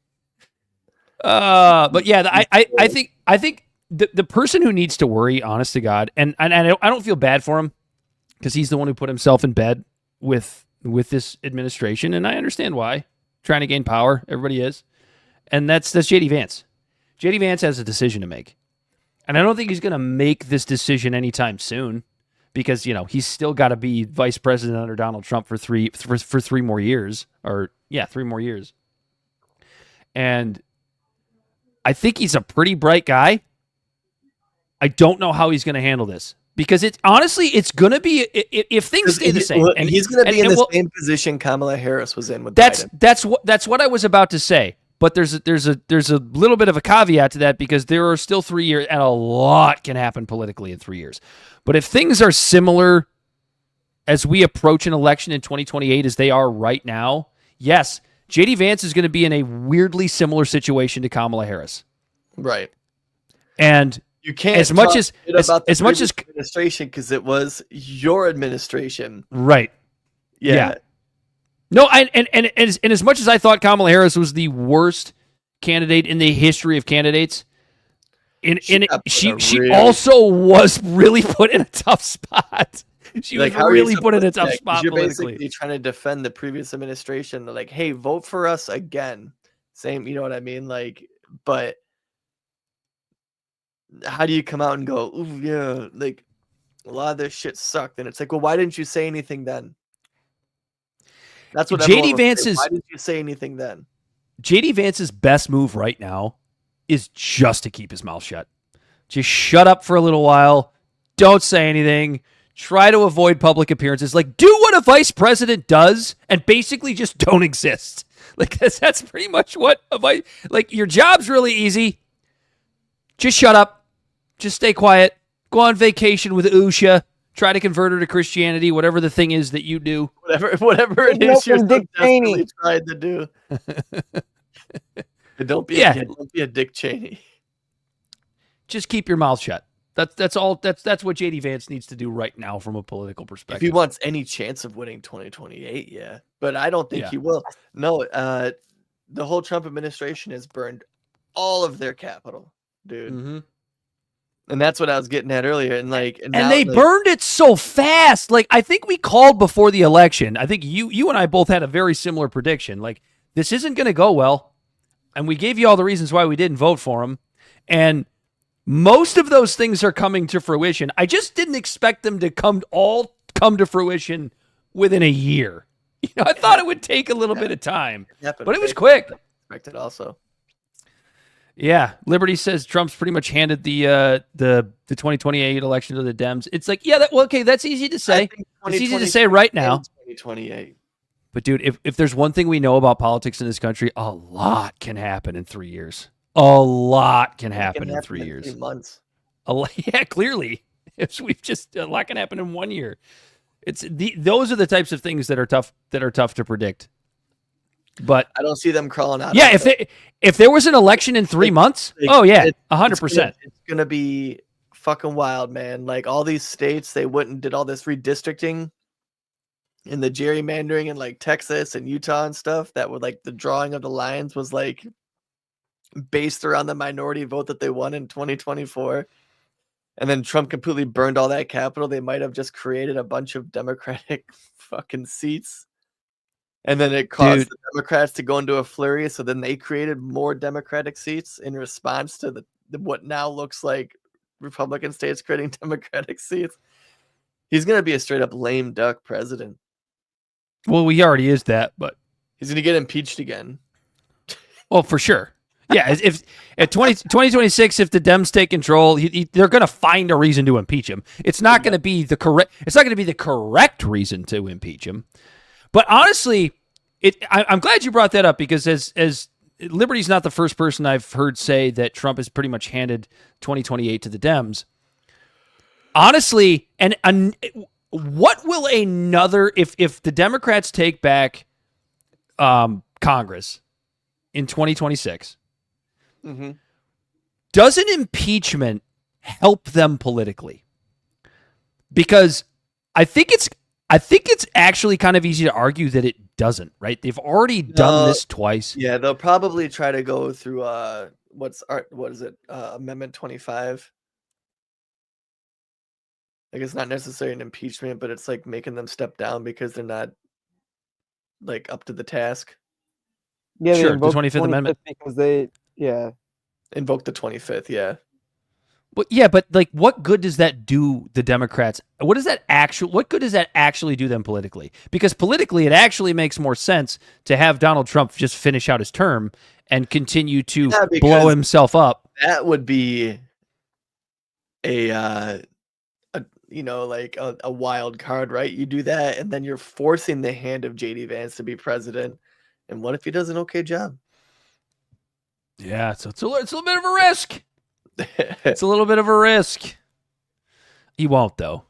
But yeah, I think the person who needs to worry, honest to God, and I don't feel bad for him because he's the one who put himself in bed with this administration, and I understand why. Trying to gain power, everybody is, and that's J.D. Vance. J.D. Vance has a decision to make, and I don't think he's going to make this decision anytime soon because he's still got to be vice president under Donald Trump for 3 more years, 3 more years, and I think he's a pretty bright guy. I don't know how he's going to handle this. Because it's going to be if things stay the same, and he's going to be in the same position Kamala Harris was in with Biden. That's what I was about to say. But there's a little bit of a caveat to that because there are still 3 years, and a lot can happen politically in 3 years. But if things are similar as we approach an election in 2028 as they are right now, yes, J.D. Vance is going to be in a weirdly similar situation to Kamala Harris. Right. And you can't as much as administration because it was your administration, right? Yeah. No, and as much as I thought Kamala Harris was the worst candidate in the history of candidates, she also was really put in a tough spot. She was really put in a tough spot you're politically. Basically trying to defend the previous administration. They're hey, vote for us again. Same, you know what I mean? But. How do you come out and go, ooh, yeah, a lot of this shit sucked? And it's well, why didn't you say anything then? That's what J.D. Vance's. Why didn't you say anything then? J.D. Vance's best move right now is just to keep his mouth shut. Just shut up for a little while. Don't say anything. Try to avoid public appearances. Like, do what a vice president does and basically just don't exist. Like, that's pretty much what a vice... Like, your job's really easy. Just shut up. Just stay quiet. Go on vacation with Usha. Try to convert her to Christianity, whatever the thing is that you do. Whatever it is you're so desperately trying to do. Don't be a Dick Cheney. Just keep your mouth shut. That's all. That's what JD Vance needs to do right now from a political perspective. If he wants any chance of winning 2028, yeah. But I don't think he will. No, the whole Trump administration has burned all of their capital, dude. Mm-hmm. And that's what I was getting at earlier. And they burned it so fast. Like, I think we called before the election. I think you and I both had a very similar prediction. Like, this isn't going to go well. And we gave you all the reasons why we didn't vote for him. And most of those things are coming to fruition. I just didn't expect them to come to fruition within a year. You know, I thought it would take a little bit of time, but it was quick. Expected also. Yeah, Liberty says Trump's pretty much handed the 2028 election to the Dems. It's like, yeah, okay, that's easy to say. It's easy to say right now. 2028. But dude, if there's one thing we know about politics in this country, a lot can happen in 3 years. A lot can happen in 3 years. 3 months. Yeah, clearly. A lot can happen in 1 year. Those are the types of things that are tough to predict. But I don't see them crawling out. Yeah, if there was an election in 3 months, 100%. It's gonna be fucking wild, man. Like, all these states, they went and did all this redistricting and the gerrymandering in like Texas and Utah and stuff. That would, like, the drawing of the lines was like based around the minority vote that they won in 2024. And then Trump completely burned all that capital. They might have just created a bunch of Democratic fucking seats. And then it caused the Democrats to go into a flurry. So then they created more Democratic seats in response to what now looks like Republican states creating Democratic seats. He's going to be a straight up lame duck president. Well, he already is that, but he's going to get impeached again. Well, for sure. Yeah, if at 2026, if the Dems take control, they're going to find a reason to impeach him. It's not going to be the correct. It's not going to be the correct reason to impeach him. But honestly, I'm glad you brought that up, because as Liberty's not the first person I've heard say that Trump has pretty much handed 2028 to the Dems. Honestly, and what will if the Democrats take back Congress in 2026? Mm-hmm. Does an impeachment help them politically? Because I think it's actually kind of easy to argue that it doesn't, right? They've already done this twice. Yeah, they'll probably try to go through what is it? Amendment 25. Like, it's not necessarily an impeachment, but it's like making them step down because they're not like up to the task. Yeah, sure, the 25th Amendment. Because they invoke the 25th, yeah. Well, yeah, but like, what good does that do the Democrats? What good does that actually do them politically? Because politically, it actually makes more sense to have Donald Trump just finish out his term and continue to blow himself up. That would be a wild card, right? You do that, and then you're forcing the hand of JD Vance to be president. And what if he does an okay job? Yeah, so it's a little bit of a risk. It's a little bit of a risk. He won't, though.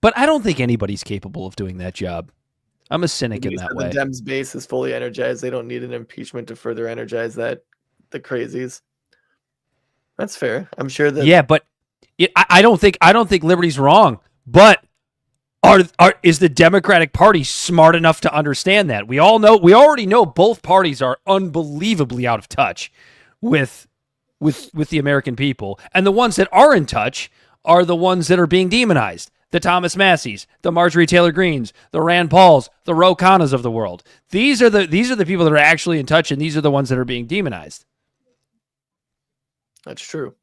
But I don't think anybody's capable of doing that job. I'm a cynic in that way. The Dems base is fully energized. They don't need an impeachment to further energize the crazies. That's fair. I'm sure that. Yeah, but I don't think Liberty's wrong. But is the Democratic Party smart enough to understand that? We already know both parties are unbelievably out of touch with the American people. And the ones that are in touch are the ones that are being demonized. The Thomas Masseys, the Marjorie Taylor Greenes, the Rand Pauls, the Ro Khannas of the world. These are the people that are actually in touch, and these are the ones that are being demonized. That's true.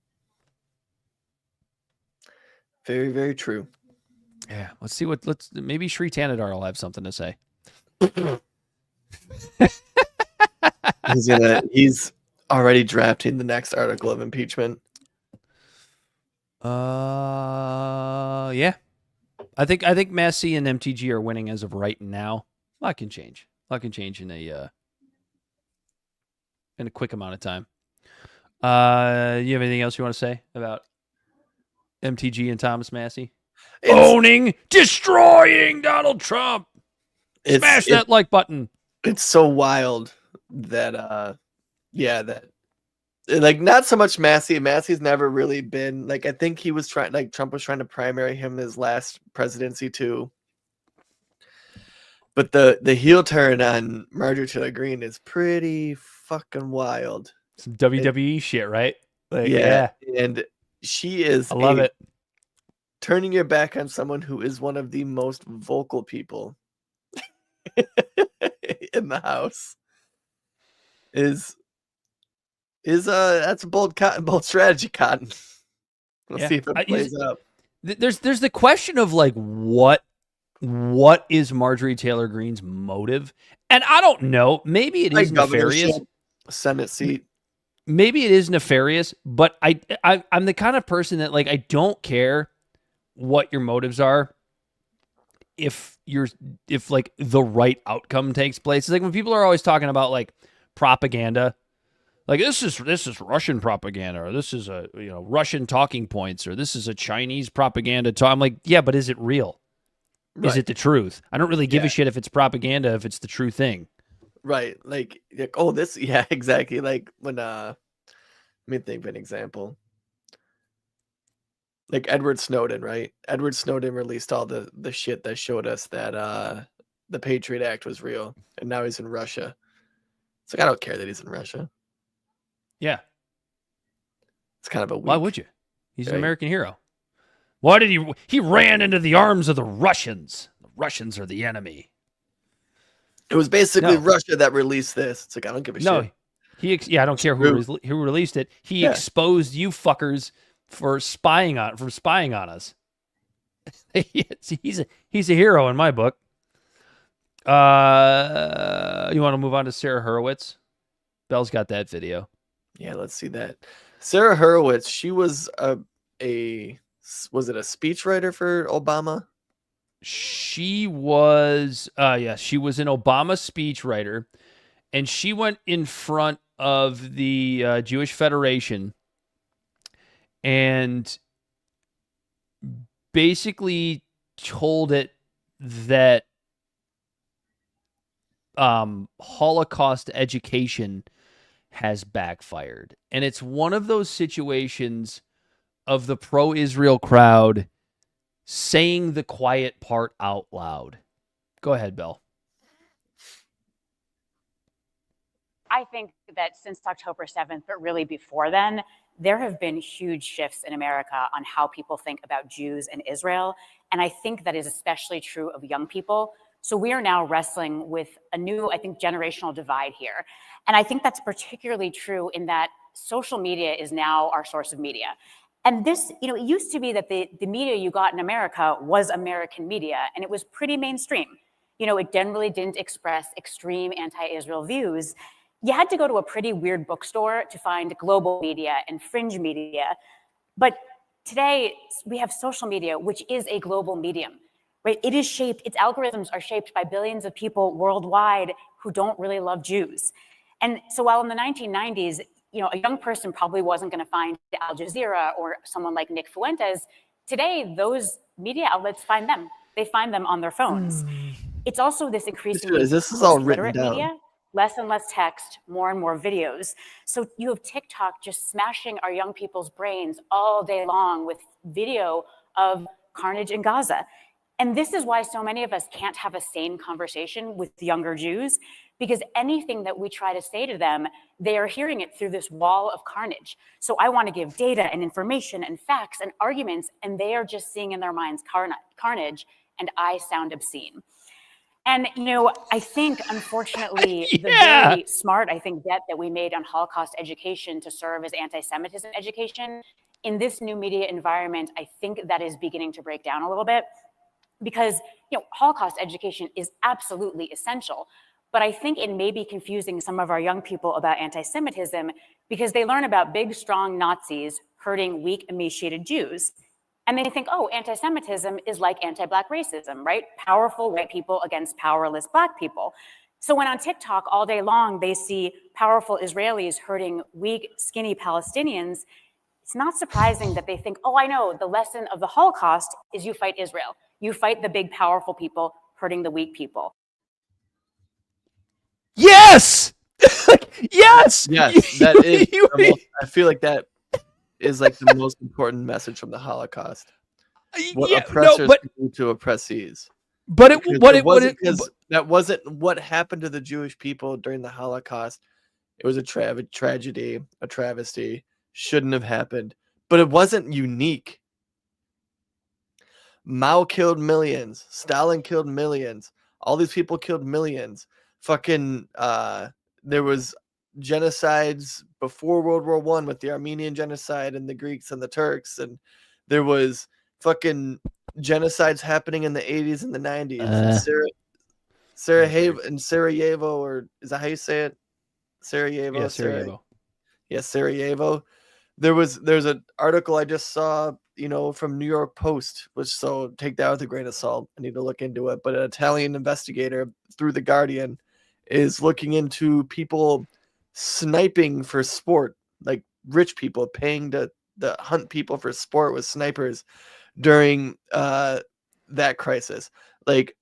Very, very true. Yeah, maybe Sri Tanadar will have something to say. He's already drafting the next article of impeachment. Yeah. I think Massey and MTG are winning as of right now. A lot can change. A lot can change in a quick amount of time. You have anything else you want to say about MTG and Thomas Massey? Owning, destroying Donald Trump. Smash that like button. It's so wild that like not so much Massey. Massey's never really been like, I think he was trying, like Trump was trying to primary him in his last presidency too. But the heel turn on Marjorie Taylor Greene is pretty fucking wild. Some WWE shit, right? Like, yeah. And she is I love it. Turning your back on someone who is one of the most vocal people in the House is that's a bold strategy, Cotton. Let's see if it plays up. There's the question of like what is Marjorie Taylor Greene's motive? And I don't know. Maybe it is nefarious. Senate seat. Maybe it is nefarious, but I'm the kind of person that like I don't care what your motives are if like the right outcome takes place. It's like when people are always talking about like propaganda. Like this is Russian propaganda, or this is Russian talking points, or this is a Chinese propaganda. I'm like, yeah, but is it real? Right. Is it the truth? I don't really give a shit if it's propaganda, if it's the true thing. Right. Like oh, this, yeah, exactly. Like when let me think of an example. Like Edward Snowden, right? Edward Snowden released all the shit that showed us that the Patriot Act was real, and now he's in Russia. It's like I don't care that he's in Russia. Yeah. It's kind of a why would you? He's an American hero. Why did he ran into the arms of the Russians? The Russians are the enemy. It was basically Russia that released this. It's like I don't give a shit. I don't care who released it. He exposed you fuckers for spying on us. He's a hero in my book. You want to move on to Sarah Horowitz? Bell's got that video. Yeah, let's see that. Sarah Horowitz, she was was it a speechwriter for Obama? She was she was an Obama speechwriter, and she went in front of the Jewish Federation and basically told it that Holocaust education has backfired. And it's one of those situations of the pro-Israel crowd saying the quiet part out loud. Go ahead, Belle. I think that since October 7th, but really before then, there have been huge shifts in America on how people think about Jews and Israel. And I think that is especially true of young people. So we are now wrestling with a new, I think, generational divide here. And I think that's particularly true in that social media is now our source of media. And this, it used to be that the media you got in America was American media, and it was pretty mainstream. It generally didn't express extreme anti-Israel views. You had to go to a pretty weird bookstore to find global media and fringe media. But today we have social media, which is a global medium, right? Its algorithms are shaped by billions of people worldwide who don't really love Jews. And so while in the 1990s, a young person probably wasn't going to find Al Jazeera or someone like Nick Fuentes, today those media outlets find them. They find them on their phones. It's also this increasingly this is all written down. Media, less and less text, more and more videos. So you have TikTok just smashing our young people's brains all day long with video of carnage in Gaza. And this is why so many of us can't have a sane conversation with younger Jews, because anything that we try to say to them, they are hearing it through this wall of carnage. So I want to give data and information and facts and arguments, and they are just seeing in their minds carnage, and I sound obscene. And, I think, unfortunately, the very smart, bet that we made on Holocaust education to serve as anti-Semitism education, in this new media environment, I think that is beginning to break down a little bit. Because, Holocaust education is absolutely essential. But I think it may be confusing some of our young people about anti-Semitism because they learn about big, strong Nazis hurting weak, emaciated Jews. And they think, oh, anti-Semitism is like anti-Black racism, right? Powerful white people against powerless Black people. So when on TikTok all day long they see powerful Israelis hurting weak, skinny Palestinians, it's not surprising that they think, oh, I know, the lesson of the Holocaust is you fight Israel. You fight the big, powerful people hurting the weak people. Yes! Yes! Yes, that is. I feel like that is like the most important message from the Holocaust. What oppressors do to oppressees. But that wasn't what happened to the Jewish people during the Holocaust. It was a tragedy, a travesty. Shouldn't have happened. But it wasn't unique. Mao killed millions. Stalin killed millions. All these people killed millions. Fucking there was genocides before World War I with the Armenian genocide and the Greeks and the Turks, and there was fucking genocides happening in the 80s and the 90s. Sarajevo, or is that how you say it? Sarajevo. Yeah, Sarajevo. Yeah, Sarajevo. There's an article I just saw, from New York Post, so take that with a grain of salt. I need to look into it. But an Italian investigator through The Guardian is looking into people sniping for sport, like rich people paying to hunt people for sport with snipers during that crisis. Like,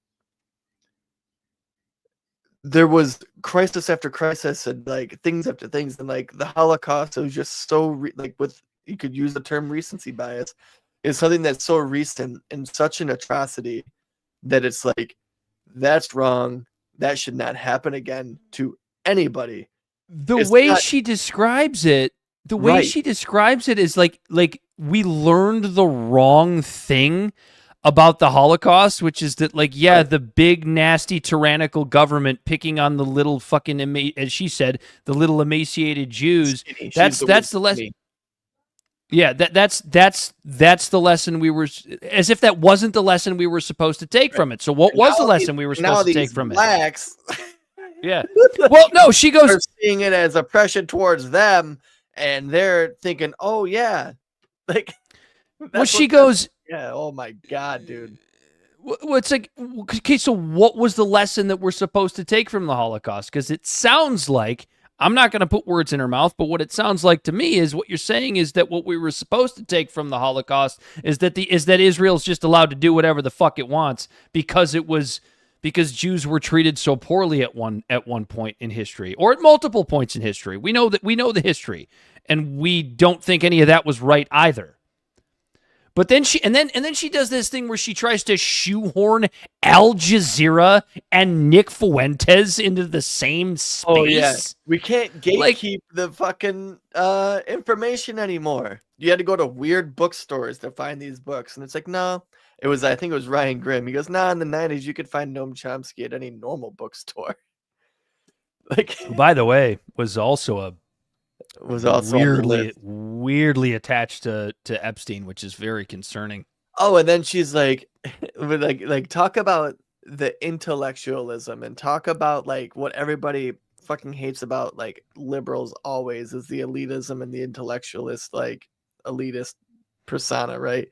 there was crisis after crisis and like things after things, and like the Holocaust, it was just so you could use the term recency bias, is something that's so recent and such an atrocity that it's like, that's wrong. That should not happen again to anybody. She describes it is like we learned the wrong thing about the Holocaust, which is that the big nasty tyrannical government picking on the little fucking as she said, the little emaciated Jews. That's the lesson. Yeah, that's the lesson we were, as if that wasn't the lesson we were supposed to take from it. So what was the lesson we were supposed to take from blacks, it? Yeah. Well, no, she goes, are seeing it as oppression towards them, and they're thinking, oh yeah, she goes, yeah, oh my God, dude. Well, it's like, okay, so what was the lesson that we're supposed to take from the Holocaust? Because it sounds like, I'm not going to put words in her mouth, but what it sounds like to me is what you're saying is that what we were supposed to take from the Holocaust is that Israel's just allowed to do whatever the fuck it wants because Jews were treated so poorly at one point in history, or at multiple points in history. We know the history, and we don't think any of that was right either. But then she does this thing where she tries to shoehorn Al Jazeera and Nick Fuentes into the same space. Oh yeah, we can't gatekeep the fucking information anymore. You had to go to weird bookstores to find these books, and it's like, no. I think it was Ryan Grimm. He goes, nah, in the 90s you could find Noam Chomsky at any normal bookstore. Who, by the way, was also weirdly attached to Epstein, which is very concerning. Oh, and then she's like talk about the intellectualism and talk about what everybody fucking hates about liberals always is the elitism and the intellectualist elitist persona, right?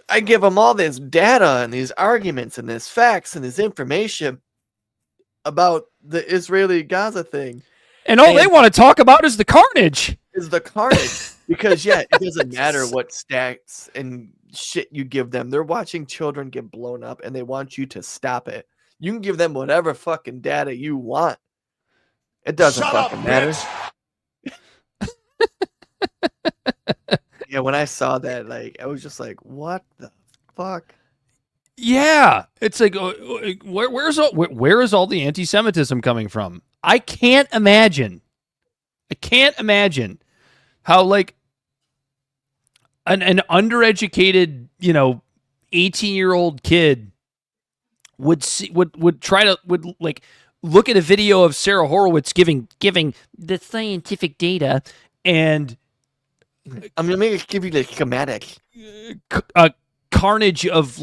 I give them all this data and these arguments and this facts and this information about the Israeli-Gaza thing. And all they want to talk about is the carnage. Because, yeah, it doesn't matter what stats and shit you give them. They're watching children get blown up, and they want you to stop it. You can give them whatever fucking data you want. It doesn't fucking matter. Yeah, when I saw that, I was just like, what the fuck? Yeah, it's like, where is all the anti-Semitism coming from? I can't imagine how an undereducated, 18-year-old kid would look at a video of Sarah Horowitz giving the scientific data, and I'm gonna give you the schematic. Carnage of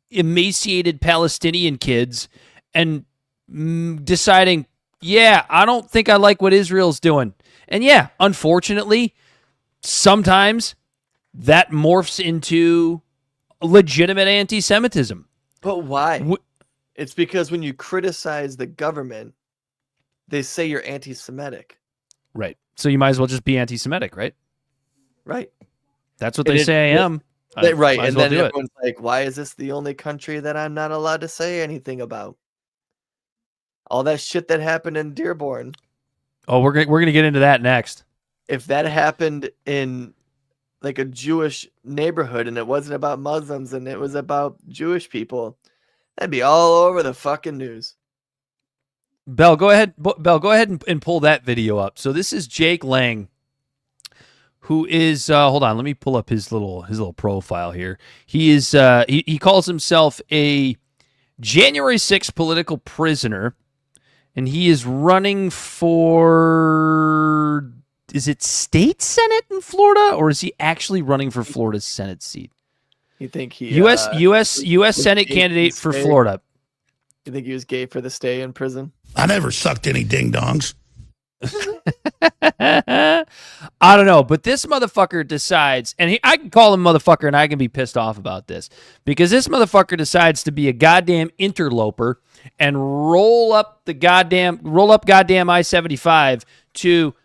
emaciated Palestinian kids, and deciding, yeah, I don't think I like what Israel's doing. And yeah, unfortunately, sometimes that morphs into legitimate anti-Semitism. But why? It's because when you criticize the government, they say you're anti-Semitic. Right. So you might as well just be anti-Semitic, right? Right. That's what they say I am. Right. Might as And well then do it. everyone's like, why is this the only country that I'm not allowed to say anything about? All that shit that happened in Dearborn. Oh, we're gonna get into that next. If that happened in like a Jewish neighborhood and it wasn't about Muslims and it was about Jewish people, that'd be all over the fucking news. Bell, go ahead. Bell, go ahead and pull that video up. So this is Jake Lang, who is hold on, let me pull up his little profile here. He is he calls himself a January 6th political prisoner, and he is running for, is it state Senate in Florida, or is he actually running for Florida's Senate seat? You think he U.S. Senate candidate for Florida. You think he was gay for the stay in prison? I never sucked any ding-dongs. I don't know, but this motherfucker decides, and I can call him motherfucker, and I can be pissed off about this, because this motherfucker decides to be a goddamn interloper and roll up goddamn I-75 to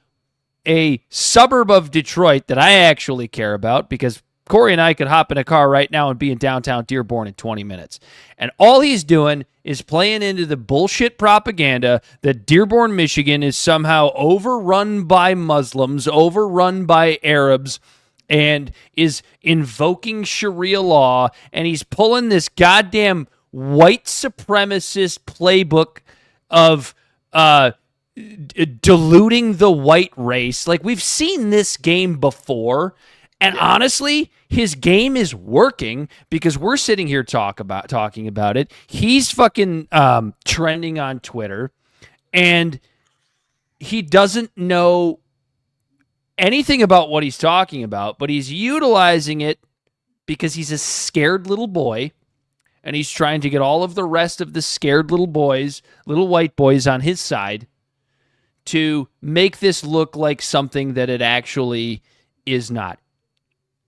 a suburb of Detroit that I actually care about, because Corey and I could hop in a car right now and be in downtown Dearborn in 20 minutes. And all he's doing is playing into the bullshit propaganda that Dearborn, Michigan is somehow overrun by Muslims, overrun by Arabs, and is invoking Sharia law. And he's pulling this goddamn white supremacist playbook of diluting the white race. Like, we've seen this game before. And honestly, his game is working, because we're sitting here talking about it. He's fucking trending on Twitter, and he doesn't know anything about what he's talking about, but he's utilizing it because he's a scared little boy, and he's trying to get all of the rest of the scared little white boys on his side to make this look like something that it actually is not.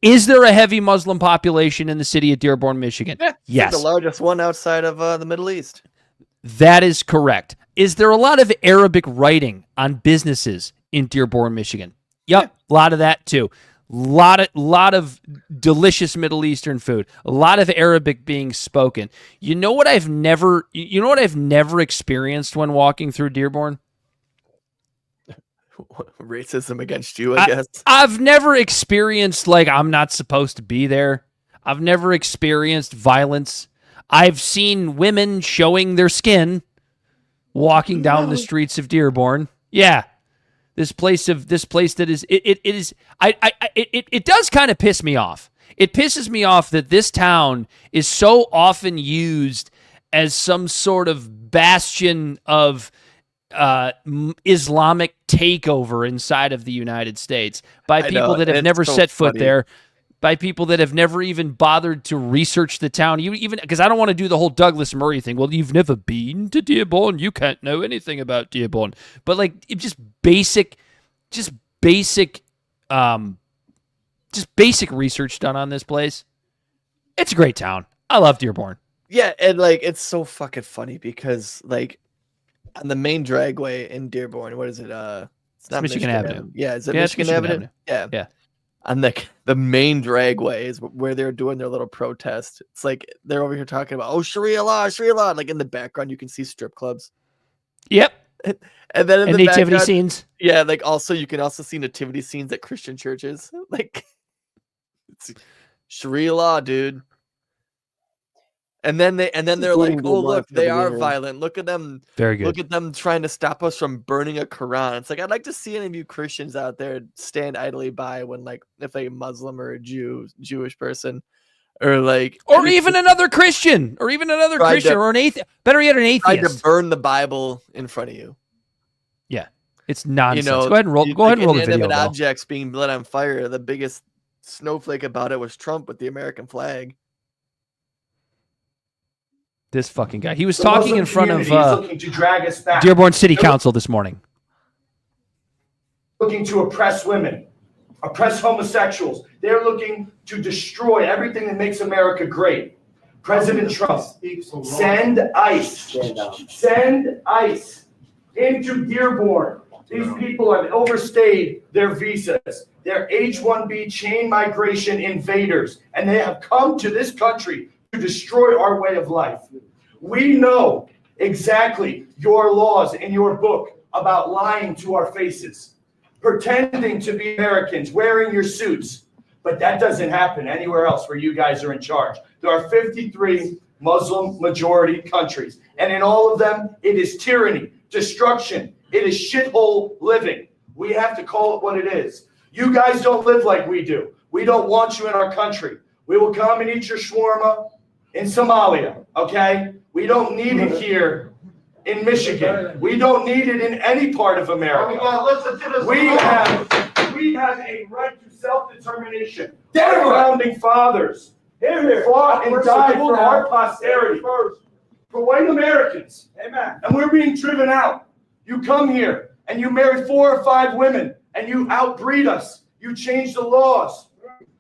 Is there a heavy Muslim population in the city of Dearborn, Michigan? Yeah, yes. The largest one outside of the Middle East. That is correct. Is there a lot of Arabic writing on businesses in Dearborn, Michigan? Yep, a lot of that too. Lot of delicious Middle Eastern food. A lot of Arabic being spoken. You know what I've never experienced when walking through Dearborn? Racism against you, I guess. I've never experienced, like, I'm not supposed to be there. I've never experienced violence. I've seen women showing their skin walking down the streets of Dearborn. Yeah. This place that is it does kind of piss me off. It pisses me off that this town is so often used as some sort of bastion of Islamic takeover inside of the United States by people that have never set foot there, by people that have never even bothered to research the town. Even because I don't want to do the whole Douglas Murray thing. Well, you've never been to Dearborn, you can't know anything about Dearborn. But like, just basic research done on this place. It's a great town. I love Dearborn. Yeah, and like, it's so fucking funny because like, on the main dragway in Dearborn, what is it? It's not Michigan Avenue. Yeah, is it Michigan Avenue? Yeah. On the main dragway is where they're doing their little protest. It's like they're over here talking about, oh, Sharia law. Like, in the background, you can see strip clubs. Yep. And then in the nativity scenes. Yeah, like you can also see nativity scenes at Christian churches. Like, it's Sharia law, dude. And then they're like, oh, look, they are violent. Look at them. Very good. Look at them trying to stop us from burning a Quran. It's like, I'd like to see any of you Christians out there stand idly by when, like, if a Muslim or a Jewish person, or even another Christian, or an atheist, better yet, an atheist, tried to burn the Bible in front of you. Yeah, it's nonsense. You know, go ahead and roll the video. Objects being lit on fire. The biggest snowflake about it was Trump with the American flag. This fucking guy. He was talking in front of looking to drag us back. Dearborn City Council this morning. Looking to oppress women. oppress homosexuals. They're looking to destroy everything that makes America great. President Trump, send ICE into Dearborn. These people have overstayed their visas. They're H-1B chain migration invaders, and they have come to this country to destroy our way of life. We know exactly your laws in your book about lying to our faces, pretending to be Americans, wearing your suits. But that doesn't happen anywhere else where you guys are in charge. There are 53 Muslim majority countries, and in all of them, it is tyranny, destruction. It is shithole living. We have to call it what it is. You guys don't live like we do. We don't want you in our country. We will come and eat your shawarma in Somalia, okay? We don't need it here in Michigan. We don't need it in any part of America. We have a right to self-determination. Our founding fathers fought and died for our posterity, for white Americans. Amen. And we're being driven out. You come here and you marry 4 or 5 women and you outbreed us. You change the laws.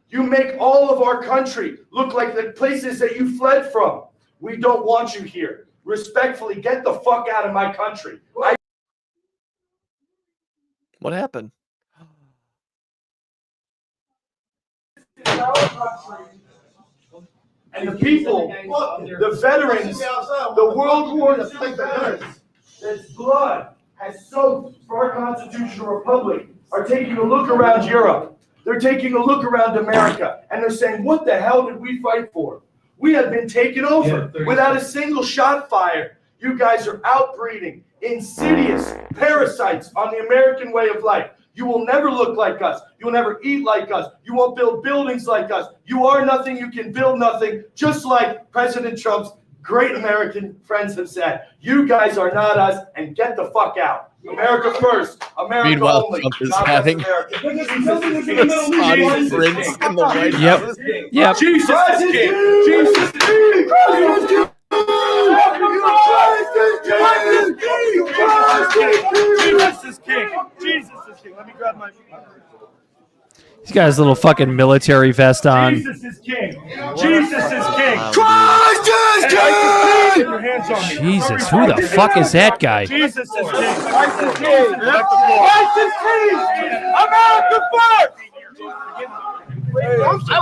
You make all of our country look like the places that you fled from. We don't want you here. Respectfully, get the fuck out of my country. What happened? And the people, the veterans, the World War II veterans, that's blood has soaked for our constitutional republic, are taking a look around Europe. They're taking a look around America, and they're saying, what the hell did we fight for? We have been taken over without a single shot fired. You guys are outbreeding insidious parasites on the American way of life. You will never look like us. You will never eat like us. You won't build buildings like us. You are nothing. You can build nothing. Just like President Trump's great American friends have said. You guys are not us, and get the fuck out. America first. America Meanwhile, only. Trump is God having bless America. Yep. Jesus is king. Jesus is king. Jesus is king. Jesus is king. Let me grab my. He's got his little fucking military vest on. Jesus is king. Jesus is king. Christ is king! Your hands on me. Jesus, who the fuck is that guy? Jesus is king. Christ is king. Christ is king. America first. I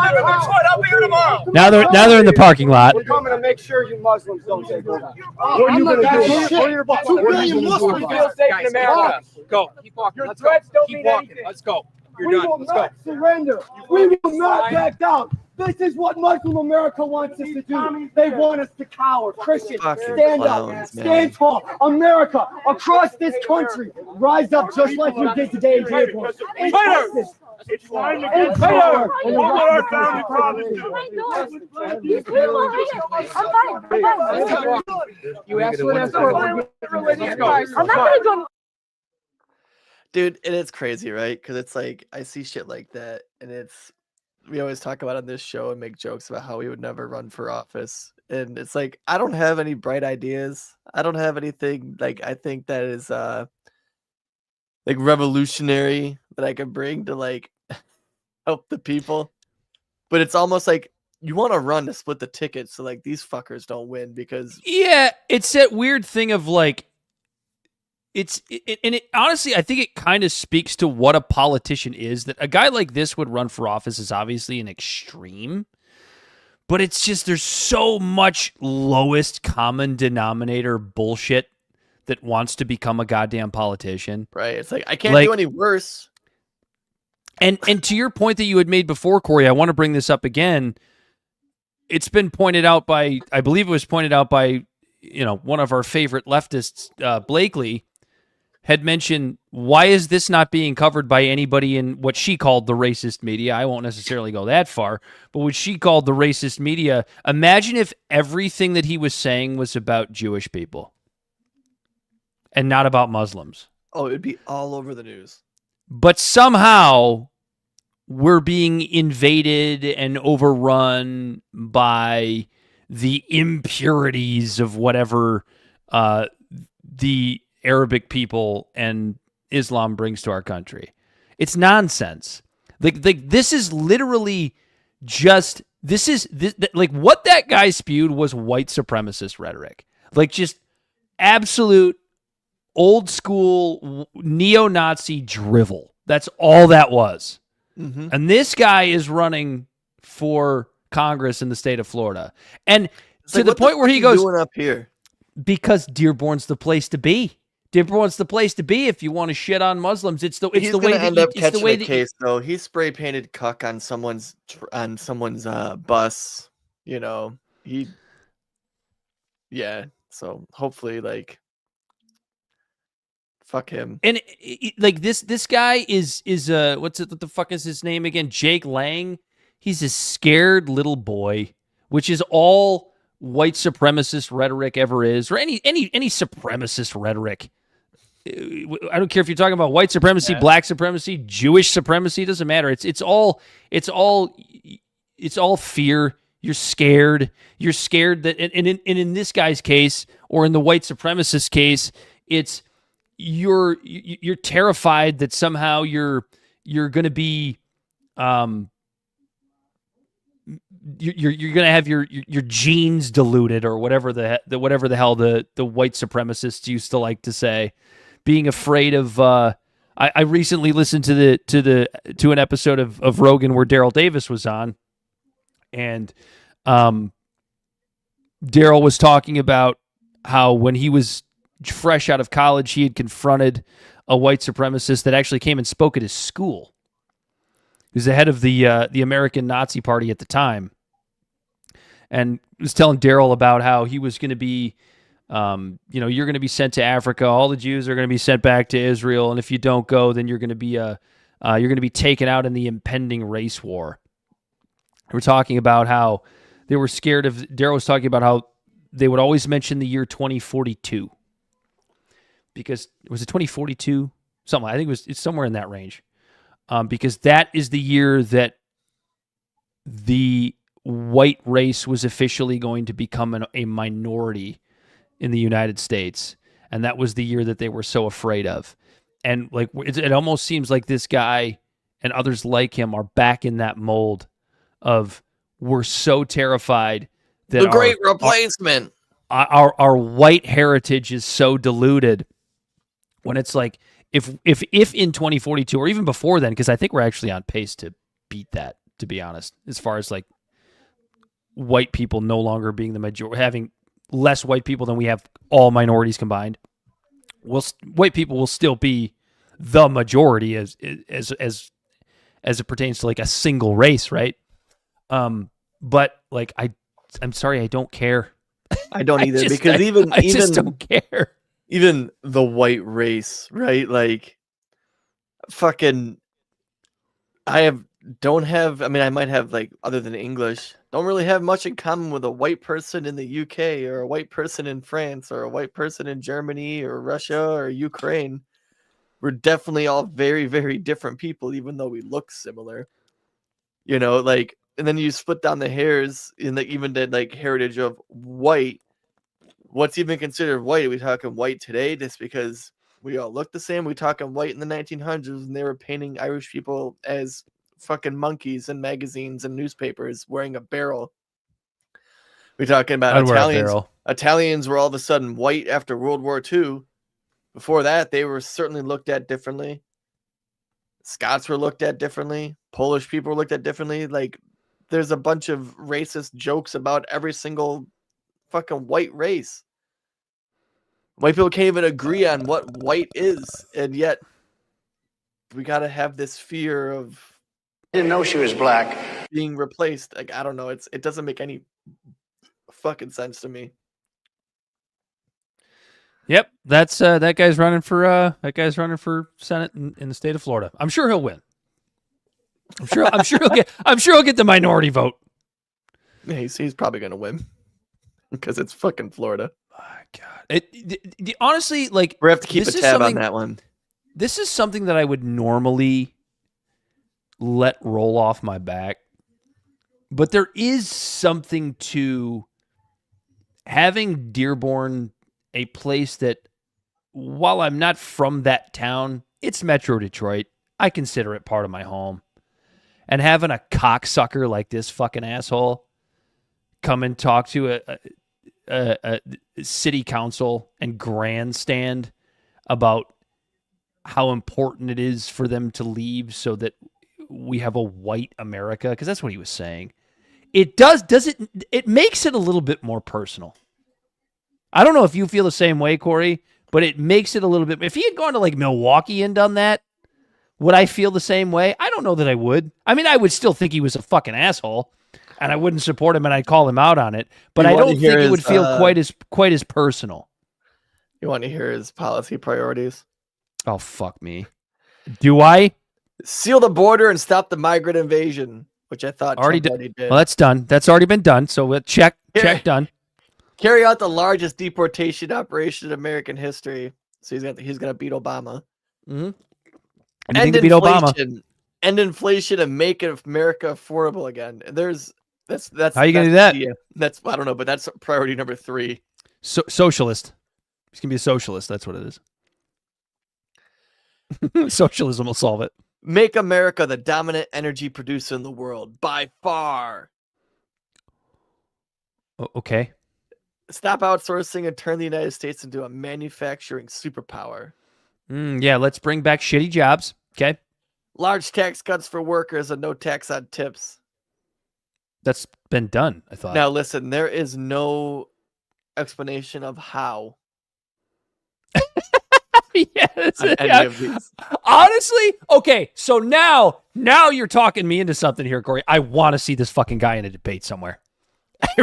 live in Detroit. I'll be here tomorrow. Now they're in the parking lot. We're coming to make sure you Muslims don't take over. What are you going to do? 2 billion Muslims feel safe in America. Go. Keep walking. Your Let's threats go. don't Keep mean walking. anything. Let's go. You're We done. will Let's not go. surrender. We will not back down. This is what Muslim America wants us to do. They want us to cower. Christians, stand up, stand tall. America, across this country, rise up just like you did today in Dearborn. In Texas, It's time to in get Delaware, power. and What the will our rest founding of fathers the do? You asked for that. I'm not gonna go. Dude, and it's crazy, right? Because it's like I see shit like that, and it's we always talk about on this show and make jokes about how we would never run for office, and it's like I don't have any bright ideas. I don't have anything like I think that is like revolutionary that I can bring to like help the people. But it's almost like you want to run to split the ticket so like these fuckers don't win because Yeah, it's that weird thing of like honestly, I think it kind of speaks to what a politician is, that a guy like this would run for office is obviously an extreme, but it's just there's so much lowest common denominator bullshit that wants to become a goddamn politician. right. It's like I can't do any worse. And to your point that you had made before, Corey, I want to bring this up again. It's been pointed out by, I believe it was pointed out by, one of our favorite leftists, Blakely, had mentioned, why is this not being covered by anybody in what she called the racist media? I won't necessarily go that far, but what she called the racist media. Imagine if everything that he was saying was about Jewish people and not about Muslims. Oh, it'd be all over the news. But somehow we're being invaded and overrun by the impurities of whatever the Arabic people and Islam brings to our country. It's nonsense. Like this is literally just like what that guy spewed was white supremacist rhetoric. Like just absolute old school neo-Nazi drivel. That's all that was. Mm-hmm. And this guy is running for Congress in the state of Florida. And It's to like, the what point where fuck he you goes, doing up here? because Dearborn's the place to be. Dearborn's the place to be if you want to shit on Muslims. It's the way He's that gonna end up it's the catching way a that case though. He spray painted cuck on someone's bus. You know, yeah. So hopefully, like, fuck him. And like this guy is what the fuck is his name again? Jake Lang. He's a scared little boy, which is all white supremacist rhetoric ever is, or any supremacist rhetoric. I don't care if you're talking about white supremacy, black supremacy, Jewish supremacy. It doesn't matter. It's all fear. You're scared. You're scared that, and in this guy's case, or in the white supremacist case, it's you're terrified that somehow you're going to be you're going to have your genes diluted, or whatever the hell the white supremacists used to like to say. Being afraid of I recently listened to an episode of Rogan where Daryl Davis was on, and Daryl was talking about how when he was fresh out of college, he had confronted a white supremacist that actually came and spoke at his school. He was the head of the American Nazi Party at the time, and was telling Daryl about how he was going to be, you're going to be sent to Africa. All the Jews are going to be sent back to Israel, and if you don't go, then you're going to be taken out in the impending race war. We're talking about how they were scared of. Daryl was talking about how they would always mention the year 2042. Because was it 2042? Something. I think it's somewhere in that range. Because that is the year that the white race was officially going to become a minority in the United States, and that was the year that they were so afraid of. And like it almost seems like this guy and others like him are back in that mold of we're so terrified that The Great Replacement. Our white heritage is so diluted. When it's like, if in 2042 or even before then, because I think we're actually on pace to beat that, to be honest, as far as like white people no longer being the majority, having less white people than we have all minorities combined. White people will still be the majority as it pertains to like a single race, right? But like I'm sorry, I don't care. I don't either, because I just don't care. Even the white race, right? Like, fucking, I might have, like, other than English, don't really have much in common with a white person in the UK, or a white person in France, or a white person in Germany, or Russia, or Ukraine. We're definitely all very, very different people, even though we look similar. You know, like, and then you split down the hairs in even the, like, heritage of white. What's even considered white? Are we talking white today just because we all look the same? We talking white in the 1900s when they were painting Irish people as fucking monkeys in magazines and newspapers wearing a barrel. We talking about Italians. Italians were all of a sudden white after World War II. Before that, they were certainly looked at differently. Scots were looked at differently. Polish people were looked at differently. Like, there's a bunch of racist jokes about every single fucking white race. White people can't even agree on what white is, and yet we gotta have this fear of didn't know she was black being replaced. Like, I don't know, it doesn't make any fucking sense to me. Yep, that's that guy's running for Senate in the state of Florida. I'm sure he'll win. I'm sure he'll get the minority vote. Yeah, he's probably gonna win. Because it's fucking Florida. My God. Honestly, like, we have to keep a tab on that one. This is something that I would normally let roll off my back. But there is something to having Dearborn, a place that, while I'm not from that town, it's Metro Detroit. I consider it part of my home. and having a cocksucker like this fucking asshole come and talk to a city council and grandstand about how important it is for them to leave so that we have a white America, because that's what he was saying. It makes it a little bit more personal. I don't know if you feel the same way, Corey, but it makes it a little bit. If he had gone to like Milwaukee and done that, would I feel the same way? I don't know that I would. I mean, I would still think he was a fucking asshole, and I wouldn't support him, and I'd call him out on it. But I don't think it would feel quite as personal. You want to hear his policy priorities? Oh, fuck me. Do I? Seal the border and stop the migrant invasion, which I thought already Trump already did. Well, that's done. That's already been done. So we'll check done. Carry out the largest deportation operation in American history. So he's gonna beat Obama. Mm-hmm. End inflation. End inflation and make America affordable again. That's how you gonna do that? That's I don't know, but that's priority number 3. Socialist. He's gonna be a socialist. That's what it is. Socialism will solve it. Make America the dominant energy producer in the world by far. Okay. Stop outsourcing and turn the United States into a manufacturing superpower. Yeah, let's bring back shitty jobs. Okay. Large tax cuts for workers and no tax on tips. That's been done, I thought. Now listen, there is no explanation of how. Honestly, okay, so now you're talking me into something here, Corey. I want to see this fucking guy in a debate somewhere. I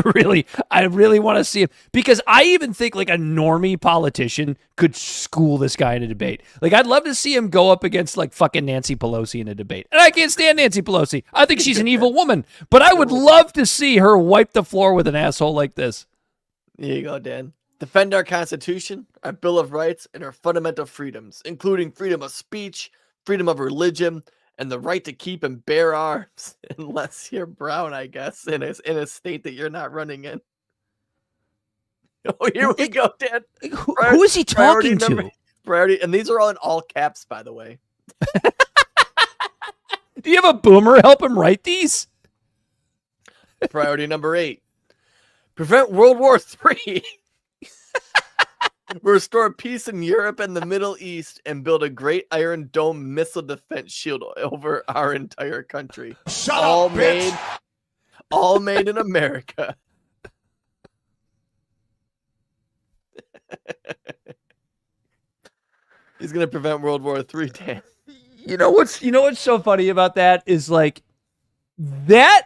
really want to see him, because I even think like a normie politician could school this guy in a debate. Like, I'd love to see him go up against like fucking Nancy Pelosi in a debate. And I can't stand Nancy Pelosi. I think she's an evil woman, but I would love to see her wipe the floor with an asshole like this. There you go, Dan. Defend our Constitution, our Bill of Rights, and our fundamental freedoms, including freedom of speech, freedom of religion, and the right to keep and bear arms, unless you're brown, I guess, in a state that you're not running in. Oh, here we go, Dan. Who is he talking to? Priority, and these are all in all caps, by the way. Do you have a boomer help him write these? Priority number 8. Prevent World War III. Restore peace in Europe and the Middle East and build a great Iron Dome missile defense shield over our entire country. All made in America. He's gonna prevent World War III, Dan. You know what's so funny about that is like that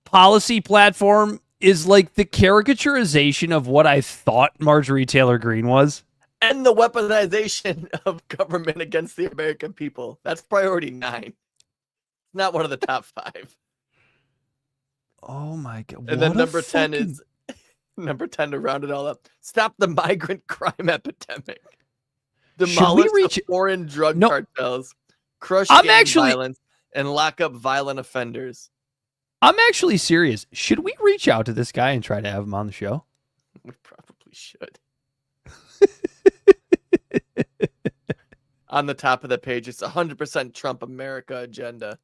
policy platform is like the caricaturization of what I thought Marjorie Taylor Greene was. And the weaponization of government against the American people. That's priority 9. Not one of the top 5. Oh my God. And then number 10 is number 10 to round it all up. Stop the migrant crime epidemic. Demolish the foreign drug cartels. Crush gang violence and lock up violent offenders. I'm actually serious. Should we reach out to this guy and try to have him on the show? We probably should. On the top of the page, it's 100% Trump America agenda.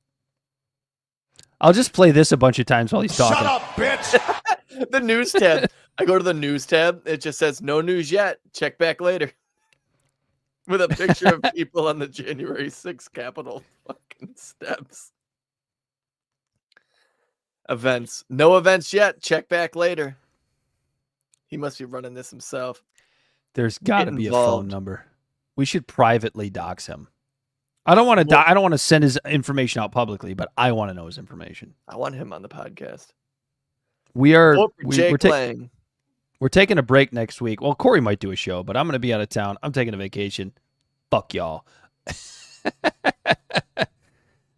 I'll just play this a bunch of times while he's talking. Shut up, bitch! The news tab. I go to the news tab. It just says, no news yet. Check back later. With a picture of people on the January 6th Capitol fucking steps. Events. No events yet. Check back later. He must be running this himself. There's got to be a phone number. We should privately dox him. I don't want to. I don't want to send his information out publicly, but I want to know his information. I want him on the podcast. We're taking a break next week. Well, Corey might do a show, but I'm going to be out of town. I'm taking a vacation. Fuck y'all.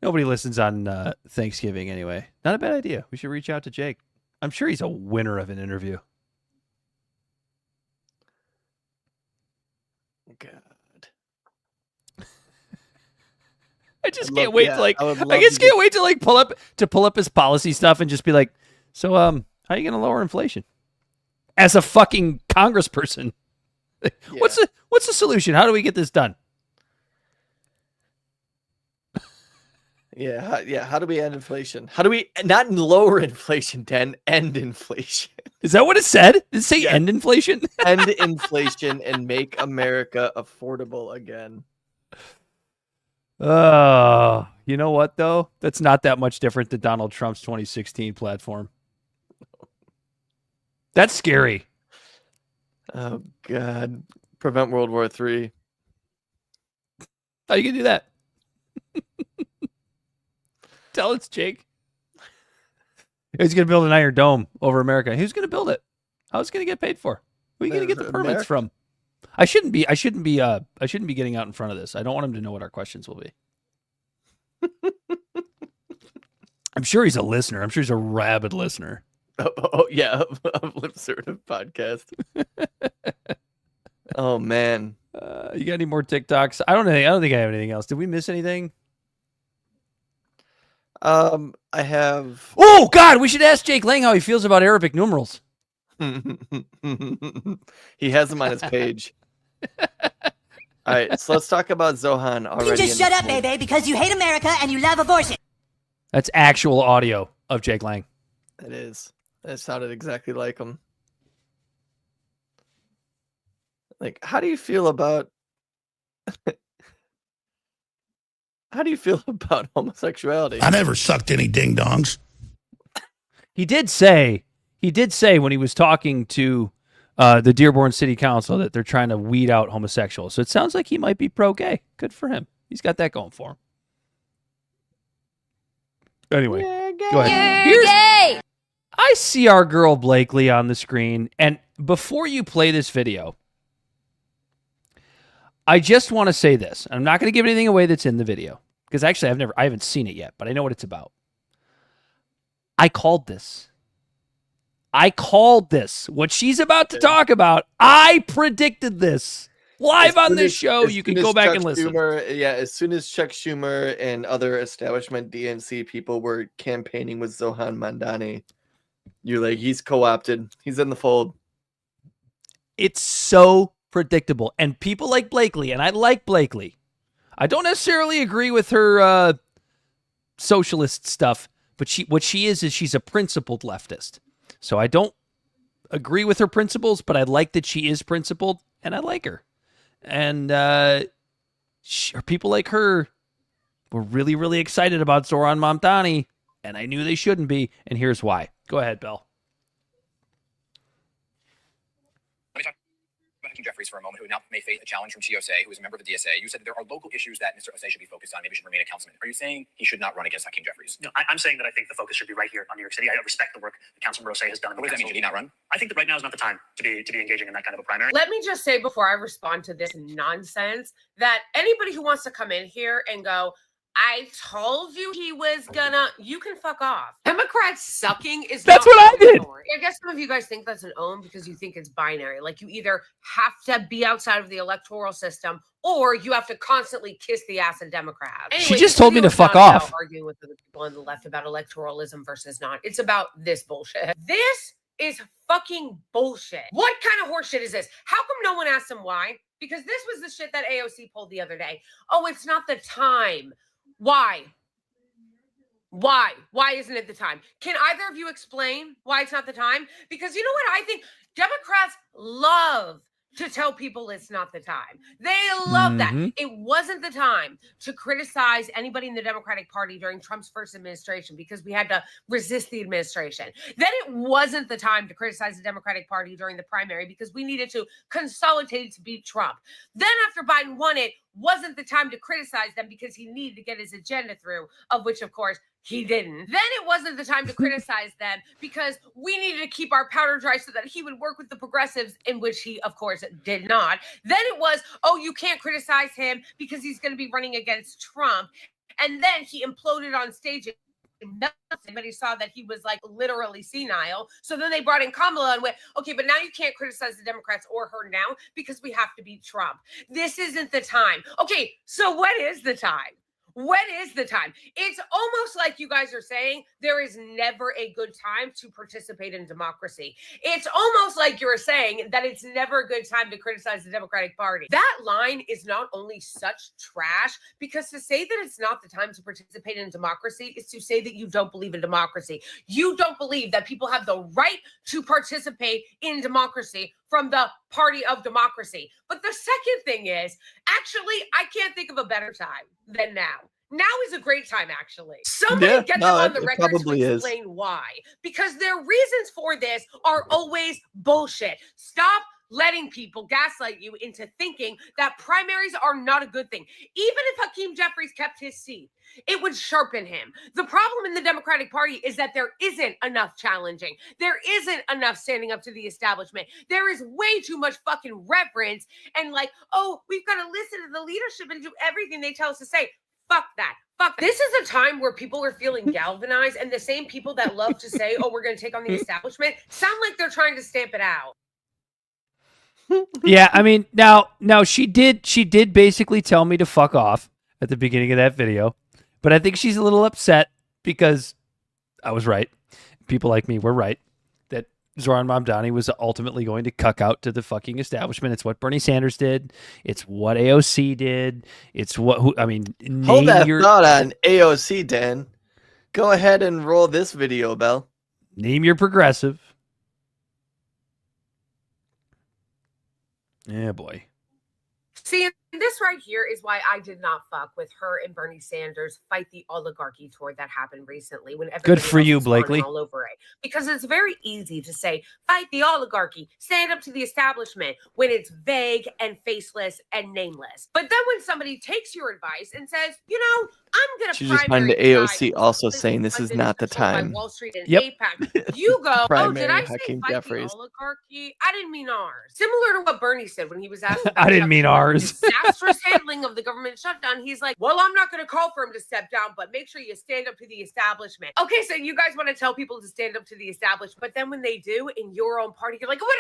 Nobody listens on Thanksgiving anyway. Not a bad idea. We should reach out to Jake. I'm sure he's a winner of an interview. God. I just can't wait to like. I just can't wait to like pull up his policy stuff and just be like, so how are you going to lower inflation? As a fucking congressperson, what's the solution? How do we get this done? Yeah. How do we end inflation? How do we not lower inflation, Dan? End inflation. Is that what it said? Did it say end inflation? End inflation and make America affordable again. You know what, though? That's not that much different than Donald Trump's 2016 platform. That's scary. Oh, God. Prevent World War III. How you going to do that? Tell us, Jake. He's going to build an Iron Dome over America. Who's going to build it? How's it going to get paid for? Who are you going to get the permits from? I shouldn't be getting out in front of this. I don't want him to know what our questions will be. I'm sure he's a listener. I'm sure he's a rabid listener. Yeah, of Libservative podcast. Oh man. You got any more TikToks? I don't think I have anything else. Did we miss anything? I have. Oh God, we should ask Jake Lang how he feels about Arabic numerals. He has them on his page. All right, so let's talk about Zohan already. You just shut up, baby, because you hate America and you love abortion. That's actual audio of Jake Lang. It is. It sounded exactly like him. Like, how do you feel about homosexuality? I never sucked any ding dongs. He did say when he was talking to the Dearborn City Council that they're trying to weed out homosexuals. So it sounds like he might be pro-gay. Good for him. He's got that going for him. Anyway, go ahead. You're gay! I see our girl Blakely on the screen, and before you play this video, I just want to say this. I'm not going to give anything away that's in the video, because actually I haven't seen it yet, but I know what it's about. I called this. What she's about to talk about, I predicted this. Live on this show, you can go back and listen. As soon as Chuck Schumer and other establishment DNC people were campaigning with Zohan Mandani, you're like, he's co-opted. He's in the fold. It's so predictable. And people like Blakely, and I like Blakely. I don't necessarily agree with her socialist stuff, but what she is she's a principled leftist. So I don't agree with her principles, but I like that she is principled, and I like her. And people like her were really, really excited about Zoran Mamdani, and I knew they shouldn't be, and here's why. Go ahead, Bill. Let me talk about Hakeem Jeffries for a moment, who now may face a challenge from TOSA, who is a member of the DSA. You said there are local issues that Mr. Osei should be focused on, maybe should remain a councilman. Are you saying he should not run against Hakeem Jeffries? No, I'm saying that I think the focus should be right here on New York City. I respect the work that Councilman Osei has done. What does that mean? Should he not run? I think that right now is not the time to be engaging in that kind of a primary. Let me just say before I respond to this nonsense that anybody who wants to come in here and go, I told you he was gonna, you can fuck off. Democrats sucking is that's what I did. I guess some of you guys think that's an own because you think it's binary. Like you either have to be outside of the electoral system or you have to constantly kiss the ass of Democrats. Anyway, she just told me to fuck off. Arguing with the people on the left about electoralism versus not. It's about this bullshit. This is fucking bullshit. What kind of horseshit is this? How come no one asked him why? Because this was the shit that AOC pulled the other day. Oh, it's not the time. Why? Why isn't it the time? Can either of you explain why it's not the time? Because you know what I think? Democrats love to tell people it's not the time. They love that. It wasn't the time to criticize anybody in the Democratic Party during Trump's first administration because we had to resist the administration. Then it wasn't the time to criticize the Democratic Party during the primary because we needed to consolidate to beat Trump. Then after Biden won it, wasn't the time to criticize them because he needed to get his agenda through, of which, of course, he didn't. Then it wasn't the time to criticize them because we needed to keep our powder dry so that he would work with the progressives, in which he, of course, did not. Then it was, oh, you can't criticize him because he's going to be running against Trump. And then he imploded on stage. But he saw that he was like literally senile. So then they brought in Kamala and went, okay, but now you can't criticize the Democrats or her now because we have to beat Trump. This isn't the time. Okay, so what is the time? When is the time? It's almost like you guys are saying there is never a good time to participate in democracy. It's almost like you're saying that it's never a good time to criticize the Democratic Party. That line is not only such trash, because to say that it's not the time to participate in democracy is to say that you don't believe in democracy. You don't believe that people have the right to participate in democracy from the party of democracy. But the second thing is, actually, I can't think of a better time than now. Now is a great time, actually. Somebody get them on the record to explain why. Because their reasons for this are always bullshit. Stop letting people gaslight you into thinking that primaries are not a good thing. Even if Hakeem Jeffries kept his seat, it would sharpen him. The problem in the Democratic Party is that there isn't enough challenging. There isn't enough standing up to the establishment. There is way too much fucking reverence and like, oh, we've got to listen to the leadership and do everything they tell us to say. Fuck that. Fuck. This is a time where people are feeling galvanized, and the same people that love to say, oh, we're going to take on the establishment, sound like they're trying to stamp it out. Yeah, I mean, now she did basically tell me to fuck off at the beginning of that video, but I think she's a little upset because I was right. People like me were right that Zoran Mamdani was ultimately going to cuck out to the fucking establishment. It's what Bernie Sanders did. It's what AOC did. It's what Hold that thought on AOC, Dan. Go ahead and roll this video, Bell. Name your progressive. Yeah, boy. See, this right here is why I did not fuck with her and Bernie Sanders fight the oligarchy tour that happened recently. When good for you, Blakely. All over it, because it's very easy to say fight the oligarchy, stand up to the establishment when it's vague and faceless and nameless. But then when somebody takes your advice and says, you know, I'm gonna She's just find the AOC also saying this is not the time. Wall Street and APAC, you go, oh, did I say Hakeem fight Jeffries. the oligarchy? I didn't mean ours. Similar to what Bernie said when he was asked. I didn't mean ours. Disastrous handling of the government shutdown. He's like, well, I'm not going to call for him to step down, but make sure you stand up to the establishment. Okay, so you guys want to tell people to stand up to the establishment, but then when they do in your own party, you're like, what?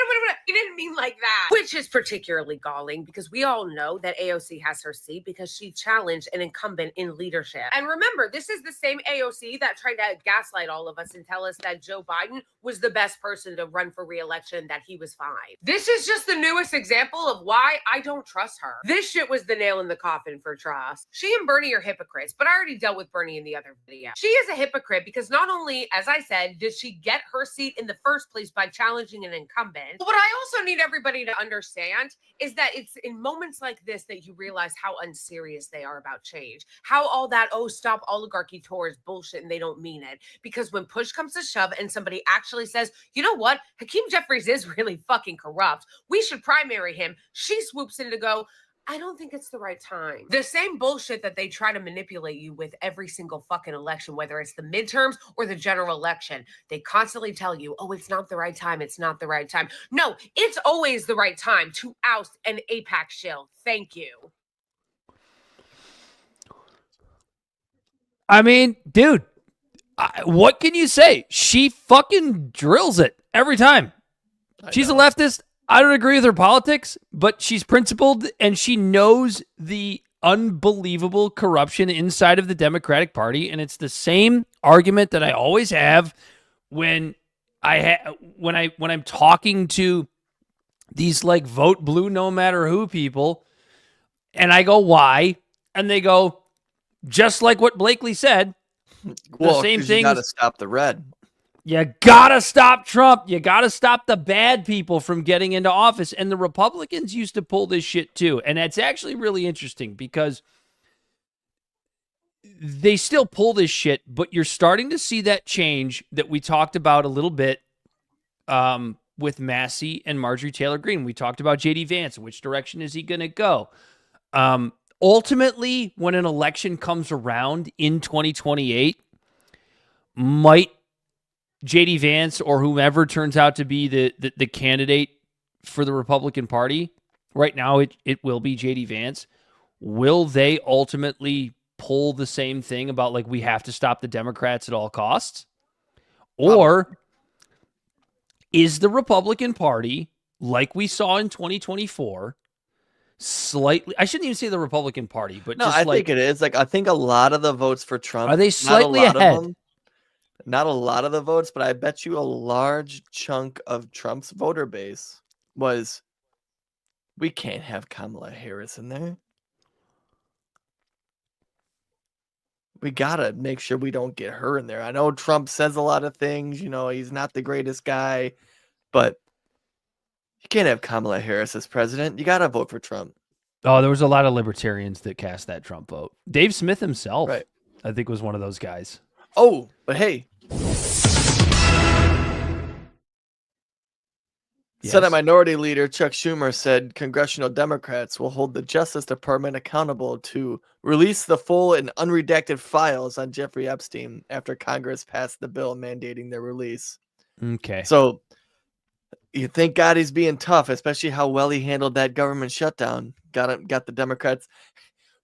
You didn't mean like that. Which is particularly galling because we all know that AOC has her seat because she challenged an incumbent in leadership. And remember, this is the same AOC that tried to gaslight all of us and tell us that Joe Biden was the best person to run for re-election, that he was fine. This is just the newest example of why I don't trust her. This shit was the nail in the coffin for trust. She and Bernie are hypocrites, but I already dealt with Bernie in the other video. She is a hypocrite because not only, as I said, did she get her seat in the first place by challenging an incumbent, but what I also need everybody to understand is that it's in moments like this that you realize how unserious they are about change. How all that, oh, stop oligarchy tour is bullshit and they don't mean it. Because when push comes to shove and somebody actually says, you know what, Hakeem Jeffries is really fucking corrupt, we should primary him, she swoops in to go, I don't think it's the right time. The same bullshit that they try to manipulate you with every single fucking election, whether it's the midterms or the general election. They constantly tell you, oh, it's not the right time. It's not the right time. No, it's always the right time to oust an AIPAC shill. Thank you. I mean, dude, what can you say? She fucking drills it every time. She's a leftist. I don't agree with her politics, but she's principled and she knows the unbelievable corruption inside of the Democratic Party. And it's the same argument that I always have when I'm talking to these like vote blue no matter who people, and I go, why? And they go, just like what Blakely said. Well, the same thing. You got to stop the red. You gotta stop Trump. You gotta stop the bad people from getting into office. And the Republicans used to pull this shit too. And that's actually really interesting because they still pull this shit, but you're starting to see that change that we talked about a little bit with Massey and Marjorie Taylor Greene. We talked about J.D. Vance. Which direction is he going to go? Ultimately, when an election comes around in 2028, might J.D. Vance or whomever turns out to be the candidate for the Republican Party, right now it will be J.D. Vance. Will they ultimately pull the same thing about like we have to stop the Democrats at all costs? Or is the Republican Party, like we saw in 2024, slightly. I shouldn't even say the Republican Party, but No, just I like, think it is. Like, I think a lot of the votes for Trump are they slightly ahead? Not a lot of the votes, but I bet you a large chunk of Trump's voter base was, we can't have Kamala Harris in there. We gotta make sure we don't get her in there. I know Trump says a lot of things, you know, he's not the greatest guy, but you can't have Kamala Harris as president. You gotta vote for Trump. Oh, there was a lot of libertarians that cast that Trump vote. Dave Smith himself, Right. I think, was one of those guys. Oh, but hey. Yes. Senate Minority Leader Chuck Schumer said congressional Democrats will hold the Justice Department accountable to release the full and unredacted files on Jeffrey Epstein after Congress passed the bill mandating their release. Okay. So you thank God he's being tough, especially how well he handled that government shutdown. Got the Democrats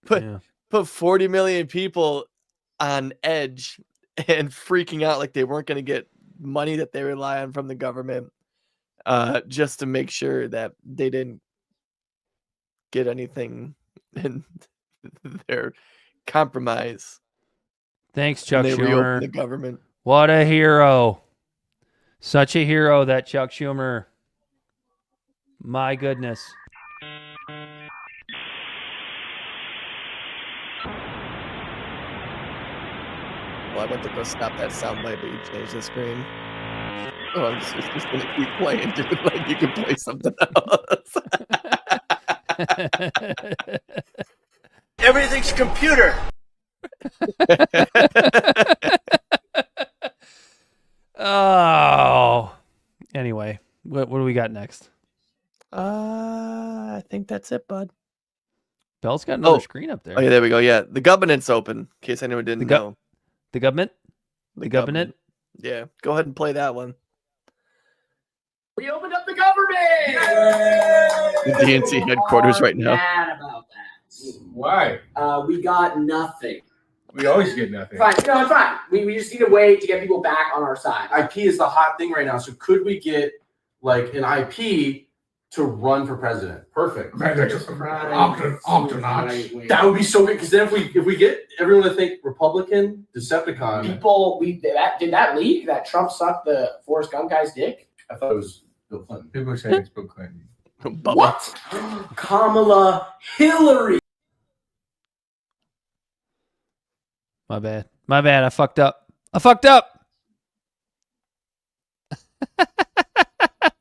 put 40 million people on edge and freaking out like they weren't going to get money that they rely on from the government. Just to make sure that they didn't get anything in their compromise. Thanks, Chuck They Schumer. reopened the government. What a hero. Such a hero, that Chuck Schumer. My goodness. Well, I went to go stop that soundbite, but you changed the screen. Oh, it's just going to keep playing, dude. Like, you can play something else. Everything's computer. Oh. Anyway, what do we got next? I think that's it, bud. Bell's got another screen up there. Oh, yeah, there we go. Yeah, the government's open, in case anyone didn't know. The government? The government? Yeah, go ahead and play that one. We opened up the government. The DNC headquarters right now. Mad about that. Why? We got nothing. We always get nothing. Fine. No, it's fine. We just need a way to get people back on our side. IP is the hot thing right now. So could we get like an IP to run for president? Perfect. That would be so good because then if we get everyone to think Republican, Decepticon. People, did that leak that Trump sucked the Forrest Gump guy's dick? I thought it was Bill Clinton. People are saying it's Bill Clinton. What? Kamala Hillary. My bad. I fucked up.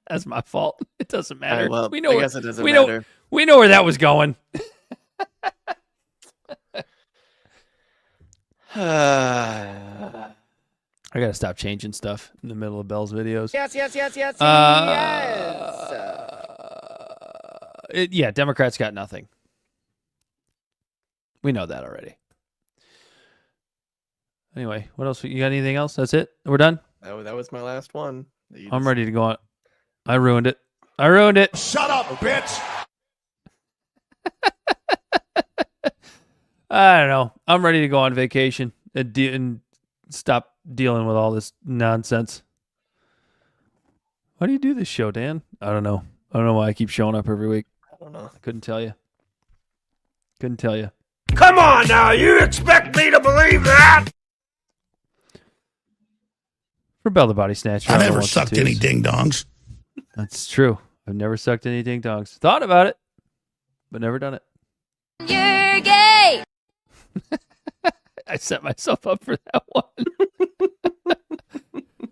That's my fault. It doesn't matter. Right, well, we know. I guess it doesn't matter. We know where that was going. I gotta stop changing stuff in the middle of Bell's videos. Yes. Yeah, Democrats got nothing. We know that already. Anyway, what else? You got anything else? That's it? We're done? That was my last one. I'm ready to go on. I ruined it. Shut up, bitch. I don't know. I'm ready to go on vacation and stop dealing with all this nonsense. Why do you do this show, Dan? I don't know. I don't know why I keep showing up every week. I don't know. I couldn't tell you. Come on now, you expect me to believe that? For Bell the Body Snatcher. I never sucked any ding-dongs. That's true. I've never sucked any ding-dongs. Thought about it, but never done it. You're gay. I set myself up for that one.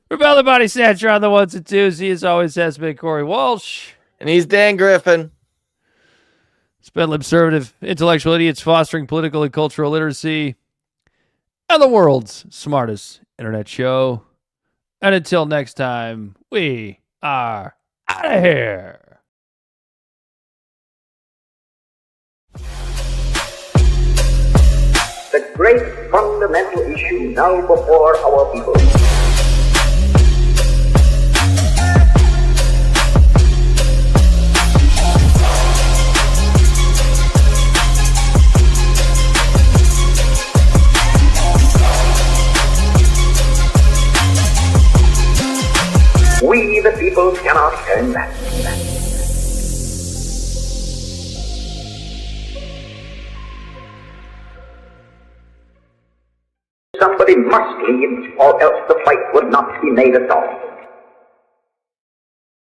For Bell the Body Snatcher on the ones and twos, he as always has been Corey Walsh. And he's Dan Griffin. It's been Libservative, intellectual idiots fostering political and cultural literacy, and the world's smartest internet show. And until next time, we are out of here. The great fundamental issue now before our people. We, the people, cannot turn back. Somebody must lead, or else the fight would not be made at all.